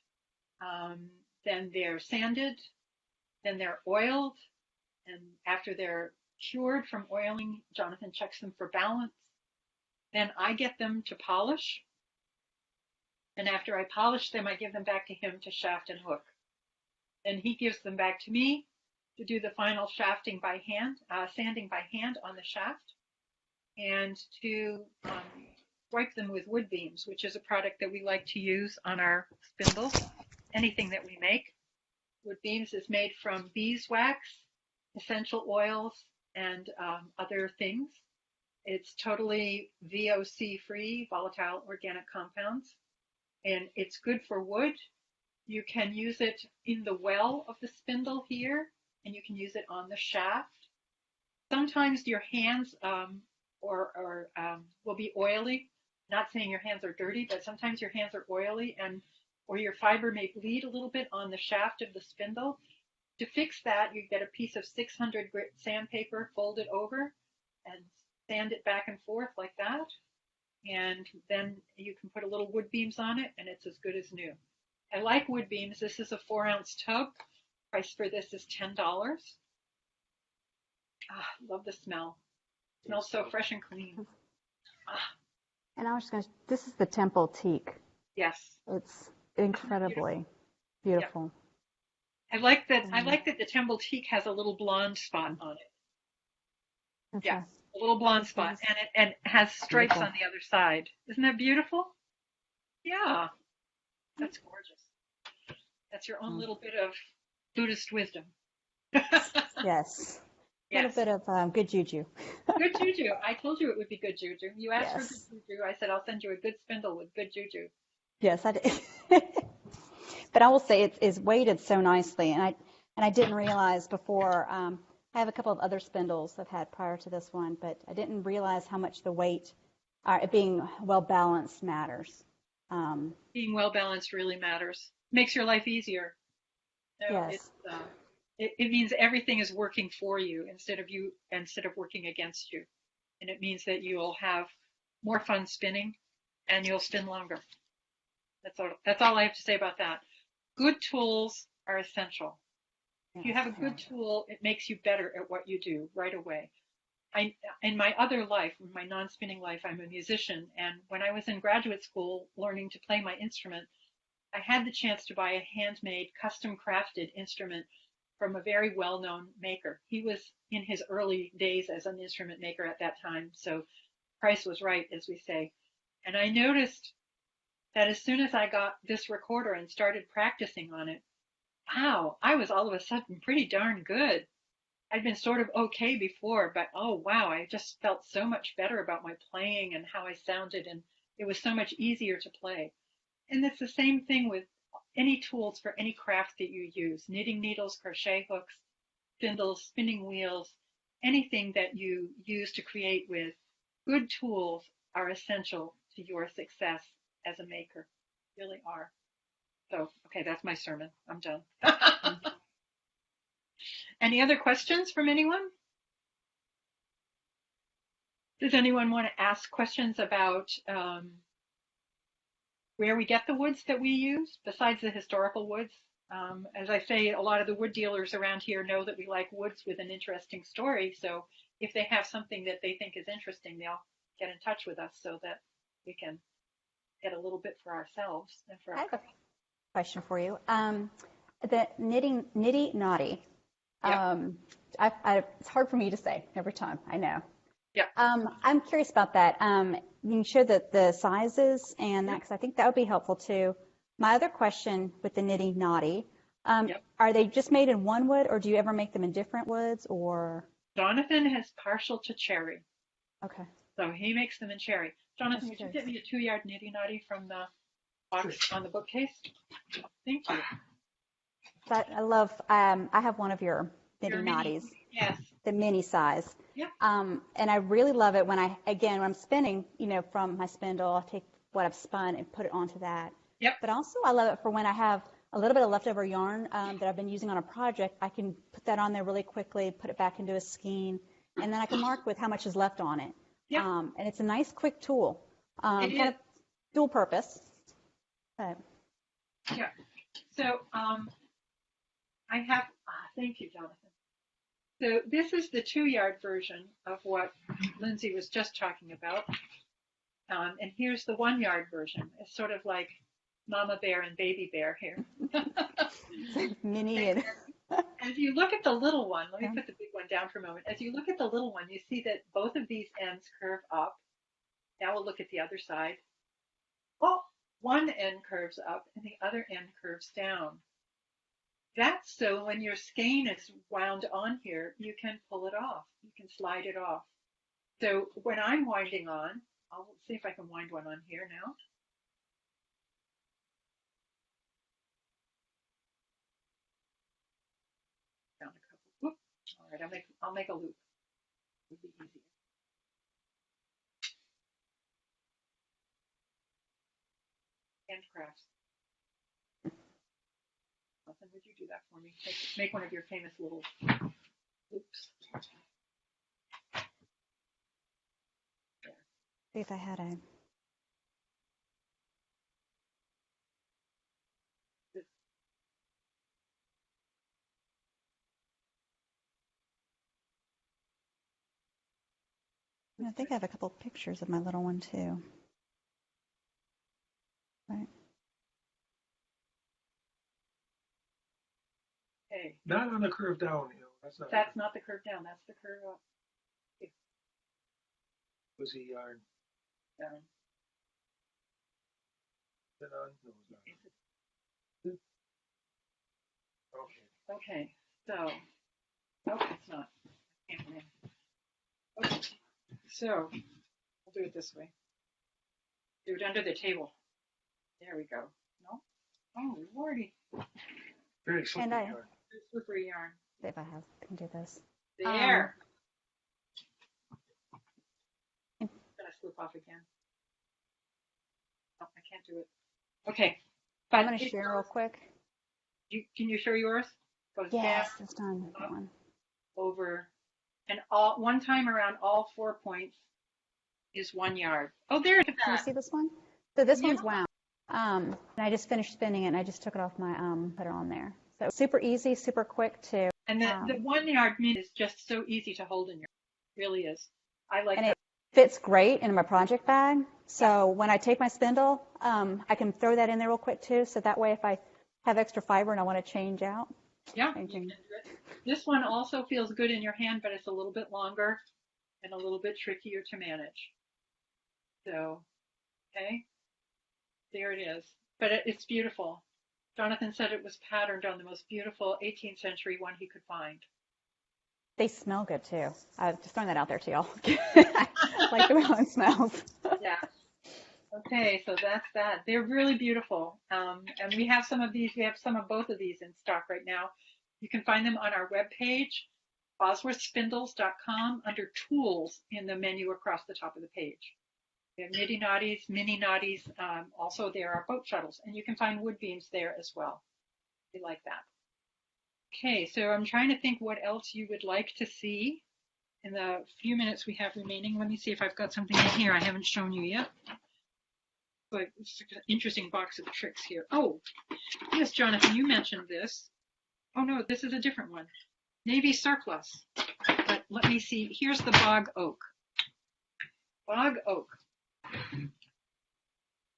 Then they're sanded, then they're oiled, and after they're cured from oiling, Jonathan checks them for balance. Then I get them to polish, and after I polish them, I give them back to him to shaft and hook. Then he gives them back to me to do the final shafting by hand, sanding by hand on the shaft, and to wipe them with wood beams, which is a product that we like to use on our spindles. Anything that we make. Wood beams is made from beeswax, essential oils, and other things. It's totally VOC free, volatile organic compounds, and it's good for wood. You can use it in the well of the spindle here, and you can use it on the shaft. Sometimes your hands will be oily. Not saying your hands are dirty, but sometimes your hands are oily or your fiber may bleed a little bit on the shaft of the spindle. To fix that, you get a piece of 600 grit sandpaper, fold it over, and sand it back and forth like that. And then you can put a little wood beams on it, and it's as good as new. I like wood beams. This is a 4-ounce tub. Price for this is $10. Love the smell. It smells so fresh and clean. And I was just going to, this is the Temple Teak. Yes. It's incredibly beautiful. I like that the Temple Teak has a little blonde spot on it. Okay. Yeah, a little blonde spot, and it has stripes on the other side. Isn't that beautiful? Yeah, that's gorgeous. That's your own little bit of Buddhist wisdom. Yes. A little bit of good juju. Good juju. I told you it would be good juju. You asked for good juju. I said, I'll send you a good spindle with good juju. Yes, I did. But I will say it's weighted so nicely, and I didn't realize before. I have a couple of other spindles I've had prior to this one, but I didn't realize how much the weight, being well balanced, matters. Being well balanced really matters. Makes your life easier. Yes. It means everything is working for you instead of working against you, and it means that you'll have more fun spinning, and you'll spin longer. That's all I have to say about that. Good tools are essential. If you have a good tool, it makes you better at what you do right away. In my other life, in my non-spinning life, I'm a musician, and when I was in graduate school learning to play my instrument, I had the chance to buy a handmade, custom-crafted instrument from a very well-known maker. He was in his early days as an instrument maker at that time, so price was right, as we say. And I noticed that as soon as I got this recorder and started practicing on it, wow, I was all of a sudden pretty darn good. I'd been sort of okay before, but oh wow, I just felt so much better about my playing and how I sounded, and it was so much easier to play. And it's the same thing with any tools for any craft that you use, knitting needles, crochet hooks, spindles, spinning wheels, anything that you use to create with good tools are essential to your success as a maker. Really are. So, okay, that's my sermon. I'm done. Any other questions from anyone? Does anyone want to ask questions about where we get the woods that we use, besides the historical woods? As I say, a lot of the wood dealers around here know that we like woods with an interesting story. So if they have something that they think is interesting, they'll get in touch with us so that we can get a little bit for ourselves. And for I have a question for you. The nitty naughty. It's hard for me to say every time. I know. Yeah. I'm curious about that. You can show the sizes and that, because I think that would be helpful too. My other question with the nitty naughty, are they just made in one wood, or do you ever make them in different woods? Or Jonathan is partial to cherry. Okay. So he makes them in cherry. Jonathan, would you get me a 2-yard nitty naughty from the box on the bookcase? Thank you. I love. I have one of your nitty naughties. Yes. The mini size. Yeah. And I really love it when I'm spinning, from my spindle, I'll take what I've spun and put it onto that. Yep. But also I love it for when I have a little bit of leftover yarn that I've been using on a project. I can put that on there really quickly, put it back into a skein, and then I can mark with how much is left on it. Yep. And it's a nice quick tool. It kind is. of dual purpose. But. Yeah. So I have, thank you, Jonathan. So this is the 2-yard version of what Lindsay was just talking about. And here's the 1-yard version. It's sort of like Mama Bear and Baby Bear here. Mini. As you look at the little one, let me put the big one down for a moment. As you look at the little one, you see that both of these ends curve up. Now we'll look at the other side. Oh, one end curves up and the other end curves down. That's so when your skein is wound on here, you can pull it off. You can slide it off. So when I'm winding on, I'll see if I can wind one on here now. Found a couple. Whoop. All right, I'll make a loop. It'll be easier. Handcrafts. Jonathan, would you do that for me? Make one of your famous little loops. See if I had a. I think I have a couple pictures of my little one too. Right. Okay. Not on the curve down, That's not the curve down. That's the curve up. Fuzzy yarn. Down. Is it on? No, it's not. Okay. Okay. So, it's not. I can't win. Okay. So, we'll do it this way. Do it under the table. There we go. No? Oh, lordy. Very slippery yarn. Very slippery yarn. See if I can do this. There. I'm gonna slip off again. Oh, I can't do it. Okay. But I'm going to share real quick. Can you show yours? Goes Yes, down, it's done. That one. over, and one time around all 4 points is 1 yard. Oh, there it is. Can you see this one? So this one's wound. And I just finished spinning it, and I just took it off my put it on there. So super easy, super quick too. And the 1 yard mint is just so easy to hold in your. Really is. I like and that. It fits great in my project bag. So when I take my spindle, I can throw that in there real quick too. So that way, if I have extra fiber and I want to change out. Yeah, you can do it. This one also feels good in your hand, but it's a little bit longer and a little bit trickier to manage. So, okay, there it is. But it's beautiful. Jonathan said it was patterned on the most beautiful 18th century one he could find. They smell good too. I've just thrown that out there to y'all. Like the way one smells. Yeah. Okay, so that's that. They're really beautiful. And we have some of these. We have some of both of these in stock right now. You can find them on our webpage, bosworthspindles.com, under tools in the menu across the top of the page. We have niddy knotties, mini knotties. Also, there are boat shuttles, and you can find wood beams there as well. We like that. Okay, so I'm trying to think what else you would like to see in the few minutes we have remaining. Let me see if I've got something in here I haven't shown you yet. But it's an interesting box of tricks here. Oh, yes, Jonathan, you mentioned this. Oh, no, this is a different one. Navy surplus. But let me see. Here's the bog oak. Bog oak.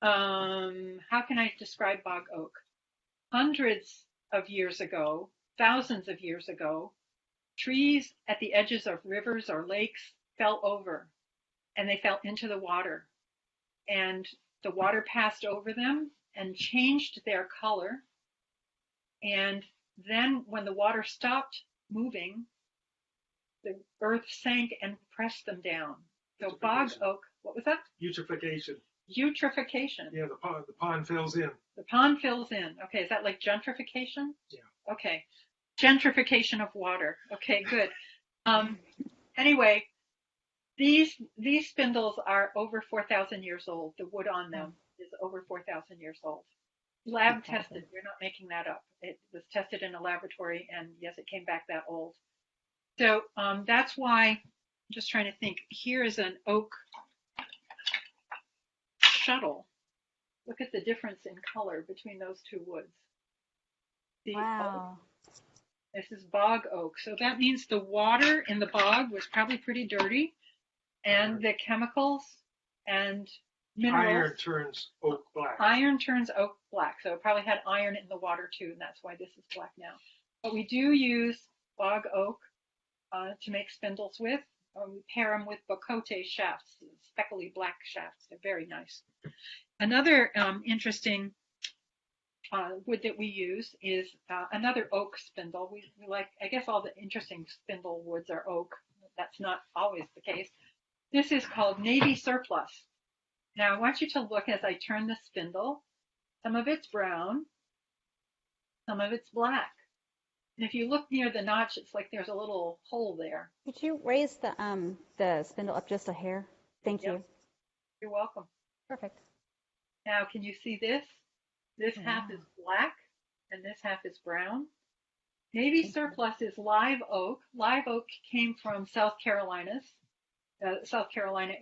How can I describe bog oak? Hundreds of years ago, thousands of years ago, trees at the edges of rivers or lakes fell over, and they fell into the water. And the water passed over them and changed their color. And then when the water stopped moving, the earth sank and pressed them down. So bog oak, what was that? Eutrophication. Eutrophication. Yeah, the pond fills in. The pond fills in. Okay, is that like gentrification? Yeah. Okay. Gentrification of water. Okay, good. Anyway, these spindles are over 4,000 years old. The wood on them is over 4,000 years old. lab tested. We're not making that up. It was tested in a laboratory, and yes, it came back that old. So that's why I'm just trying to think. Here is an oak shuttle. Look at the difference in color between those two woods. The Wow. oak, this is bog oak. So that means the water in the bog was probably pretty dirty, and the chemicals and minerals. Iron turns oak black. Iron turns oak black. So it probably had iron in the water too, and that's why this is black now. But we do use bog oak to make spindles with. We pair them with bocote shafts, speckly black shafts. They're very nice. Another interesting wood that we use is another oak spindle. We like, I guess all the interesting spindle woods are oak. That's not always the case. This is called Navy Surplus. Now I want you to look as I turn the spindle. Some of it's brown, some of it's black. And if you look near the notch, it's like there's a little hole there. Could you raise the spindle up just a hair? Thank you. Yep. You're welcome. Perfect. Now, can you see this? This half is black, and this half is brown. Navy Surplus is live oak. Live oak came from South Carolina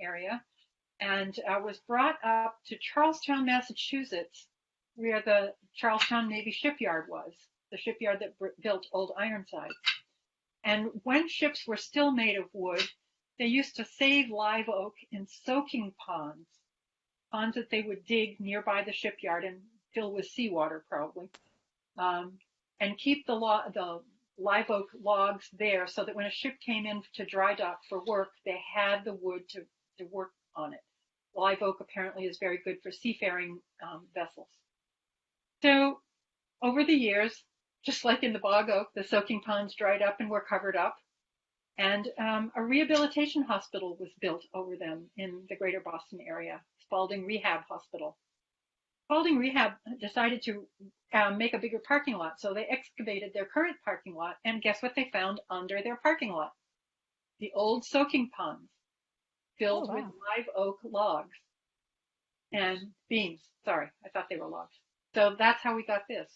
area, and was brought up to Charlestown, Massachusetts, where the Charlestown Navy shipyard was, the shipyard that built old Ironsides. And when ships were still made of wood, they used to save live oak in soaking ponds that they would dig nearby the shipyard and fill with seawater probably, and keep the live oak logs there so that when a ship came in to dry dock for work, they had the wood to work on it. Live oak apparently is very good for seafaring vessels. So over the years, just like in the bog oak, the soaking ponds dried up and were covered up, and a rehabilitation hospital was built over them in the greater Boston area, Spalding Rehab Hospital. Spalding Rehab decided to make a bigger parking lot, so they excavated their current parking lot, and guess what they found under their parking lot? The old soaking ponds filled with live oak logs and beams. Sorry, I thought they were logs. So that's how we got this.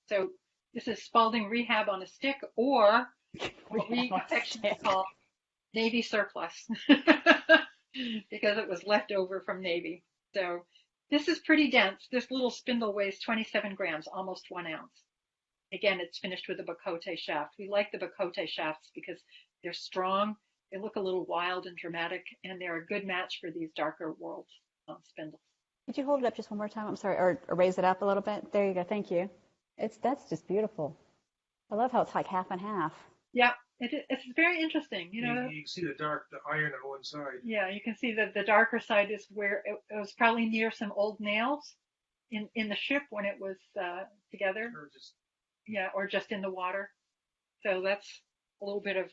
So this is Spalding Rehab on a stick, or what we affectionately call Navy Surplus, because it was left over from Navy. So this is pretty dense. This little spindle weighs 27 grams, almost 1 ounce. Again, it's finished with a bocote shaft. We like the bocote shafts because they're strong, they look a little wild and dramatic, and they're a good match for these darker world spindles. Could you hold it up just one more time? I'm sorry, or raise it up a little bit. There you go. Thank you. That's just beautiful. I love how it's like half and half. Yeah, it's very interesting. You know, you can see the iron on one side. Yeah, you can see that the darker side is where it was probably near some old nails in the ship when it was together. Or just in the water. So that's a little bit of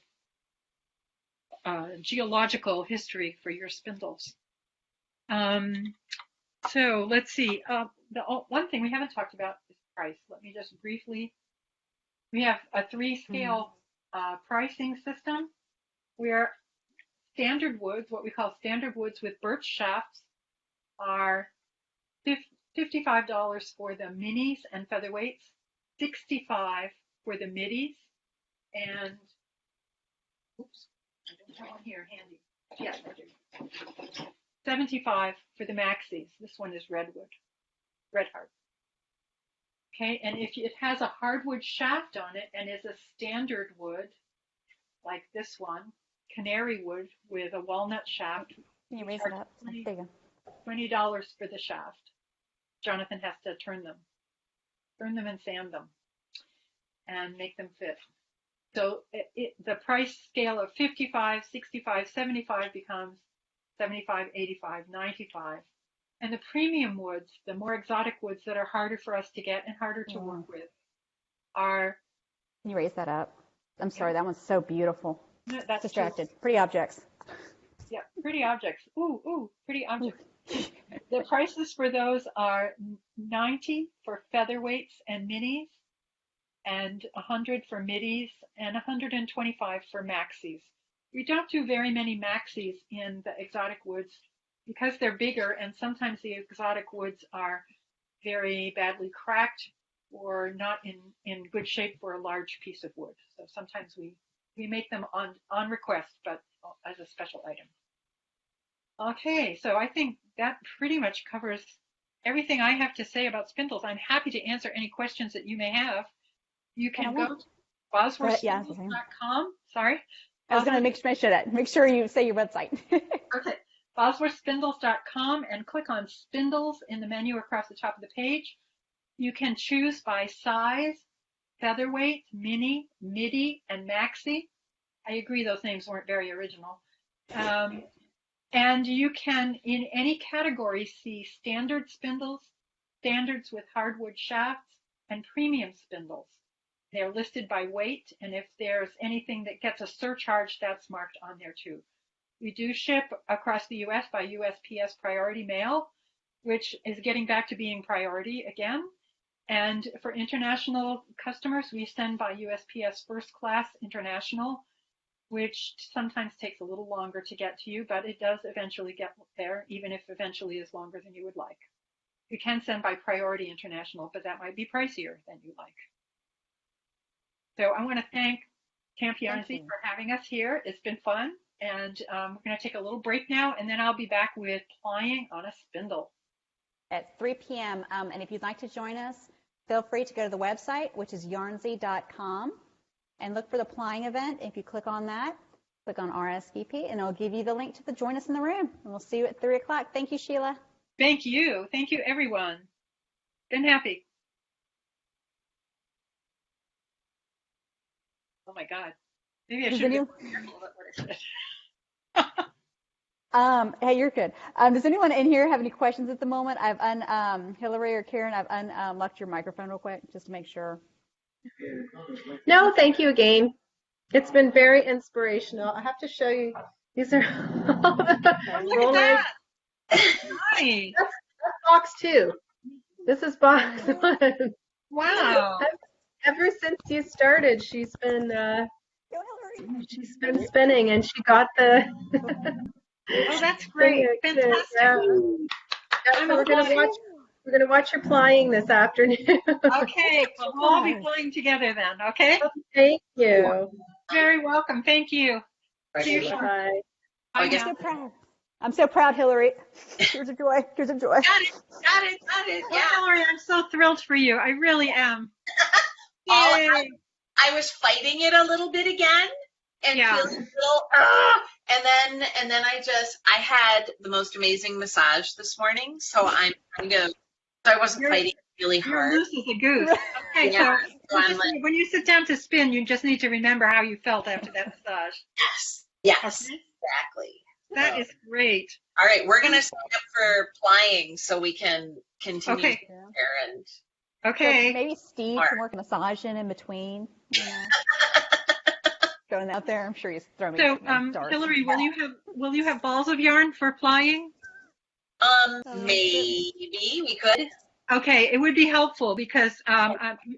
geological history for your spindles. So let's see. The one thing we haven't talked about is price. Let me just briefly. We have a 3-scale pricing system where standard woods, what we call standard woods with birch shafts, are $55 for the minis and featherweights, $65 for the middies, and oops, I don't have one here handy. Yes, I do. $75 for the maxis. This one is red heart. Okay, and if it has a hardwood shaft on it and is a standard wood, like this one, canary wood with a walnut shaft, Can you raise it up? There you go. $20 for the shaft. Jonathan has to turn them and sand them and make them fit. So the price scale of 55, 65, 75 becomes 75, 85, 95. And the premium woods, the more exotic woods that are harder for us to get and harder to work with, are... Can you raise that up? I'm sorry, that one's so beautiful. No, that's distracted. True. Pretty objects. Yeah, pretty objects. Ooh, pretty objects. The prices for those are $90 for featherweights and minis, and $100 for middies, and $125 for maxis. We don't do very many maxis in the exotic woods because they're bigger, and sometimes the exotic woods are very badly cracked or not in good shape for a large piece of wood. So sometimes we make them on request, but as a special item. Okay, so I think that pretty much covers everything I have to say about spindles. I'm happy to answer any questions that you may have. You can go to bosworthspindles.com. Sorry. I was going to make sure you say your website. Okay. Bosworthspindles.com and click on Spindles in the menu across the top of the page. You can choose by size, featherweight, mini, midi, and maxi. I agree those names weren't very original. And you can, in any category, see standard spindles, standards with hardwood shafts, and premium spindles. They're listed by weight, and if there's anything that gets a surcharge, that's marked on there too. We do ship across the U.S. by USPS Priority Mail, which is getting back to being priority again. And for international customers, we send by USPS First Class International, which sometimes takes a little longer to get to you, but it does eventually get there, even if eventually is longer than you would like. We can send by Priority International, but that might be pricier than you like. So I want to thank Camp Yarnsie for having us here. It's been fun, and we're going to take a little break now, and then I'll be back with Plying on a Spindle. At 3 p.m. And if you'd like to join us, feel free to go to the website, which is yarnsie.com. And look for the Plying event. If you click on that, click on RSVP, and it'll give you the link to join us in the room. And we'll see you at 3 o'clock. Thank you, Sheila. Thank you. Thank you, everyone. Been happy. Oh, my God. Maybe I should be careful about what I said. Hey, you're good. Does anyone in here have any questions at the moment? Hillary or Karen, I've unlocked your microphone real quick just to make sure. No, thank you again. It's been very inspirational. I have to show you. These are all the Look at that. Nice. That's box 2. This is box 1. Wow. Ever since you started, she's been spinning, and she got the. Oh, that's great. Fantastic. Yeah. So we're gonna watch your Plying this afternoon. Okay, well, we'll all be playing together then, okay? Thank you. Very welcome. Thank you. See you shortly. Bye. I'm so proud. I'm so proud, Hillary. Here's a joy. Here's a joy. Got it. Well, Hillary, I'm so thrilled for you. I really am. I was fighting it a little bit again and feeling a little, and then I had the most amazing massage this morning, so I wasn't fighting really hard. You're loose as a goose. Okay, Yeah, so when you sit down to spin, you just need to remember how you felt after that massage. Yes, Okay. exactly. That is great. All right, we're going to sign up for Plying so we can continue Okay. there. And Okay. So maybe Steve can work a massage in between. You know. Going out there, I'm sure he's throwing me. So, darts. Hillary, will you have balls of yarn for Plying? Maybe we could. Okay, it would be helpful because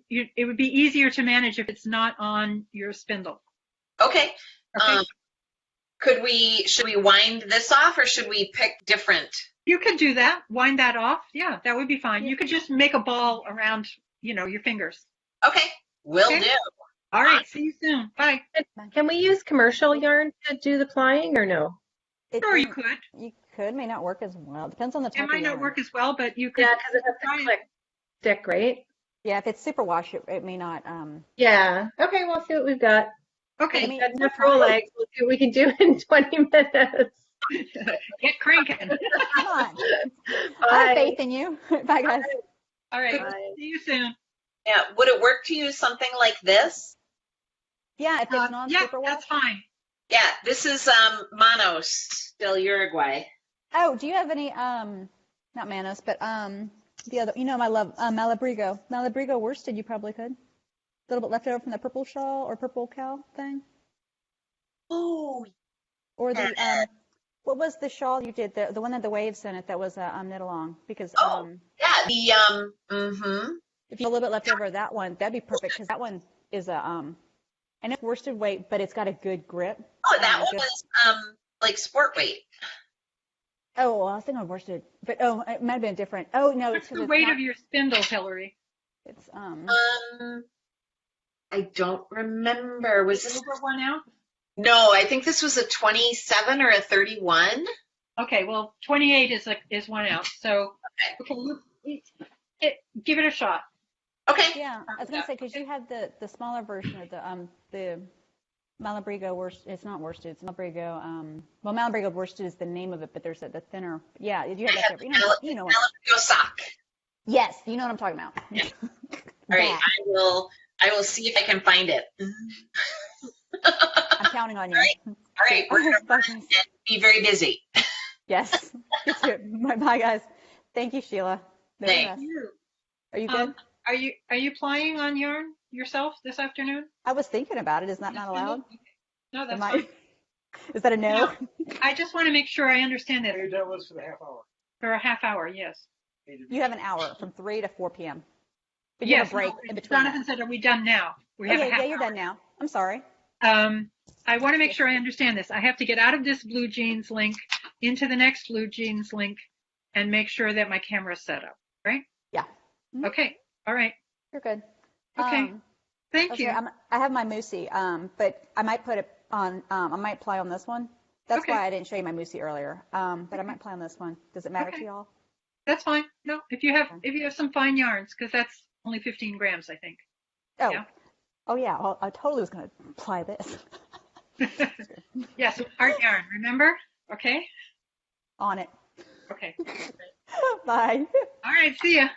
it would be easier to manage if it's not on your spindle. Okay. Okay. Should we wind this off or should we pick different? You could do that. Wind that off. Yeah, that would be fine. You could just make a ball around, your fingers. Okay, will do. All right. See you soon. Bye. Can we use commercial yarn to do the Plying or no? Sure, you could. You could. May not work as well. Depends on the type It of might not yarn. work as well, but you could. Yeah, because it has to click stick, right? Yeah, if it's superwash, it may not. Yeah. Okay, we'll see what we've got. Okay. We've got enough roll legs. We'll see what we can do in 20 minutes. Get cranking. Come on. Bye. I have faith in you. Bye, guys. All right. Bye. See you soon. Yeah, would it work to use something like this? Yeah, if it's not Yeah, superwash. that's fine. Yeah, this is Manos del Uruguay. Oh, do you have any not Manos, but the other, I love Malabrigo. Malabrigo worsted, you probably could. A little bit left over from the purple shawl or purple cow thing. Oh, Or the what was the shawl you did? The one that the waves in it that was knit along because yeah, the if you have a little bit left over of that one, that'd be perfect because that one is I know it's worsted weight, but it's got a good grip. Oh, that one was like sport weight. Oh, well, I was thinking of worsted, but it might have been different. Oh no, What's because the it's weight not. of your spindles, Hillary? It's I don't remember. Was this? Over 1 ounce? No, I think this was a 27 or a 31. Okay, well, 28 is 1 ounce. So, give it a shot. Okay. Yeah, I was gonna say because you have the smaller version of the Malabrigo worsted. It's not worsted. It's Malabrigo. Well, Malabrigo worsted is the name of it, but there's the thinner. Yeah, you have that. have Favorite. You know what? Malabrigo sock. Yes, you know what I'm talking about. Yeah. All right, I will see if I can find it. I'm counting on you. All right. We're gonna Bye, guys. be very busy. Yes. Get to it. Bye, guys. Thank you, Sheila. Thanks. Are you good? Are you plying on yarn yourself this afternoon? I was thinking about it. Is that not allowed? No, that's Am I- fine. Is that a no? I just want to make sure I understand that. Maybe that was for the half hour. For a half hour, yes. You have an hour from 3 to 4 p.m. But you Yes. have a break in between. Jonathan said, "Are we done now?" We have a half yeah, you're hour. done now. I'm sorry. I want to make sure I understand this. I have to get out of this blue jeans link into the next blue jeans link and make sure that my camera's set up, right? Yeah. Mhm. Okay. All right. You're good. Okay. Thank you. I have my Moosey, but I might put it on. I might ply on this one. That's Okay. why I didn't show you my Moosey earlier. But I might ply on this one. Does it matter Okay. to y'all? That's fine. No, if you have some fine yarns, because that's only 15 grams, I think. Oh. Yeah. Oh yeah. Well, I totally was gonna ply this. Yes, art yarn. Remember? Okay. On it. Okay. Bye. All right. See ya.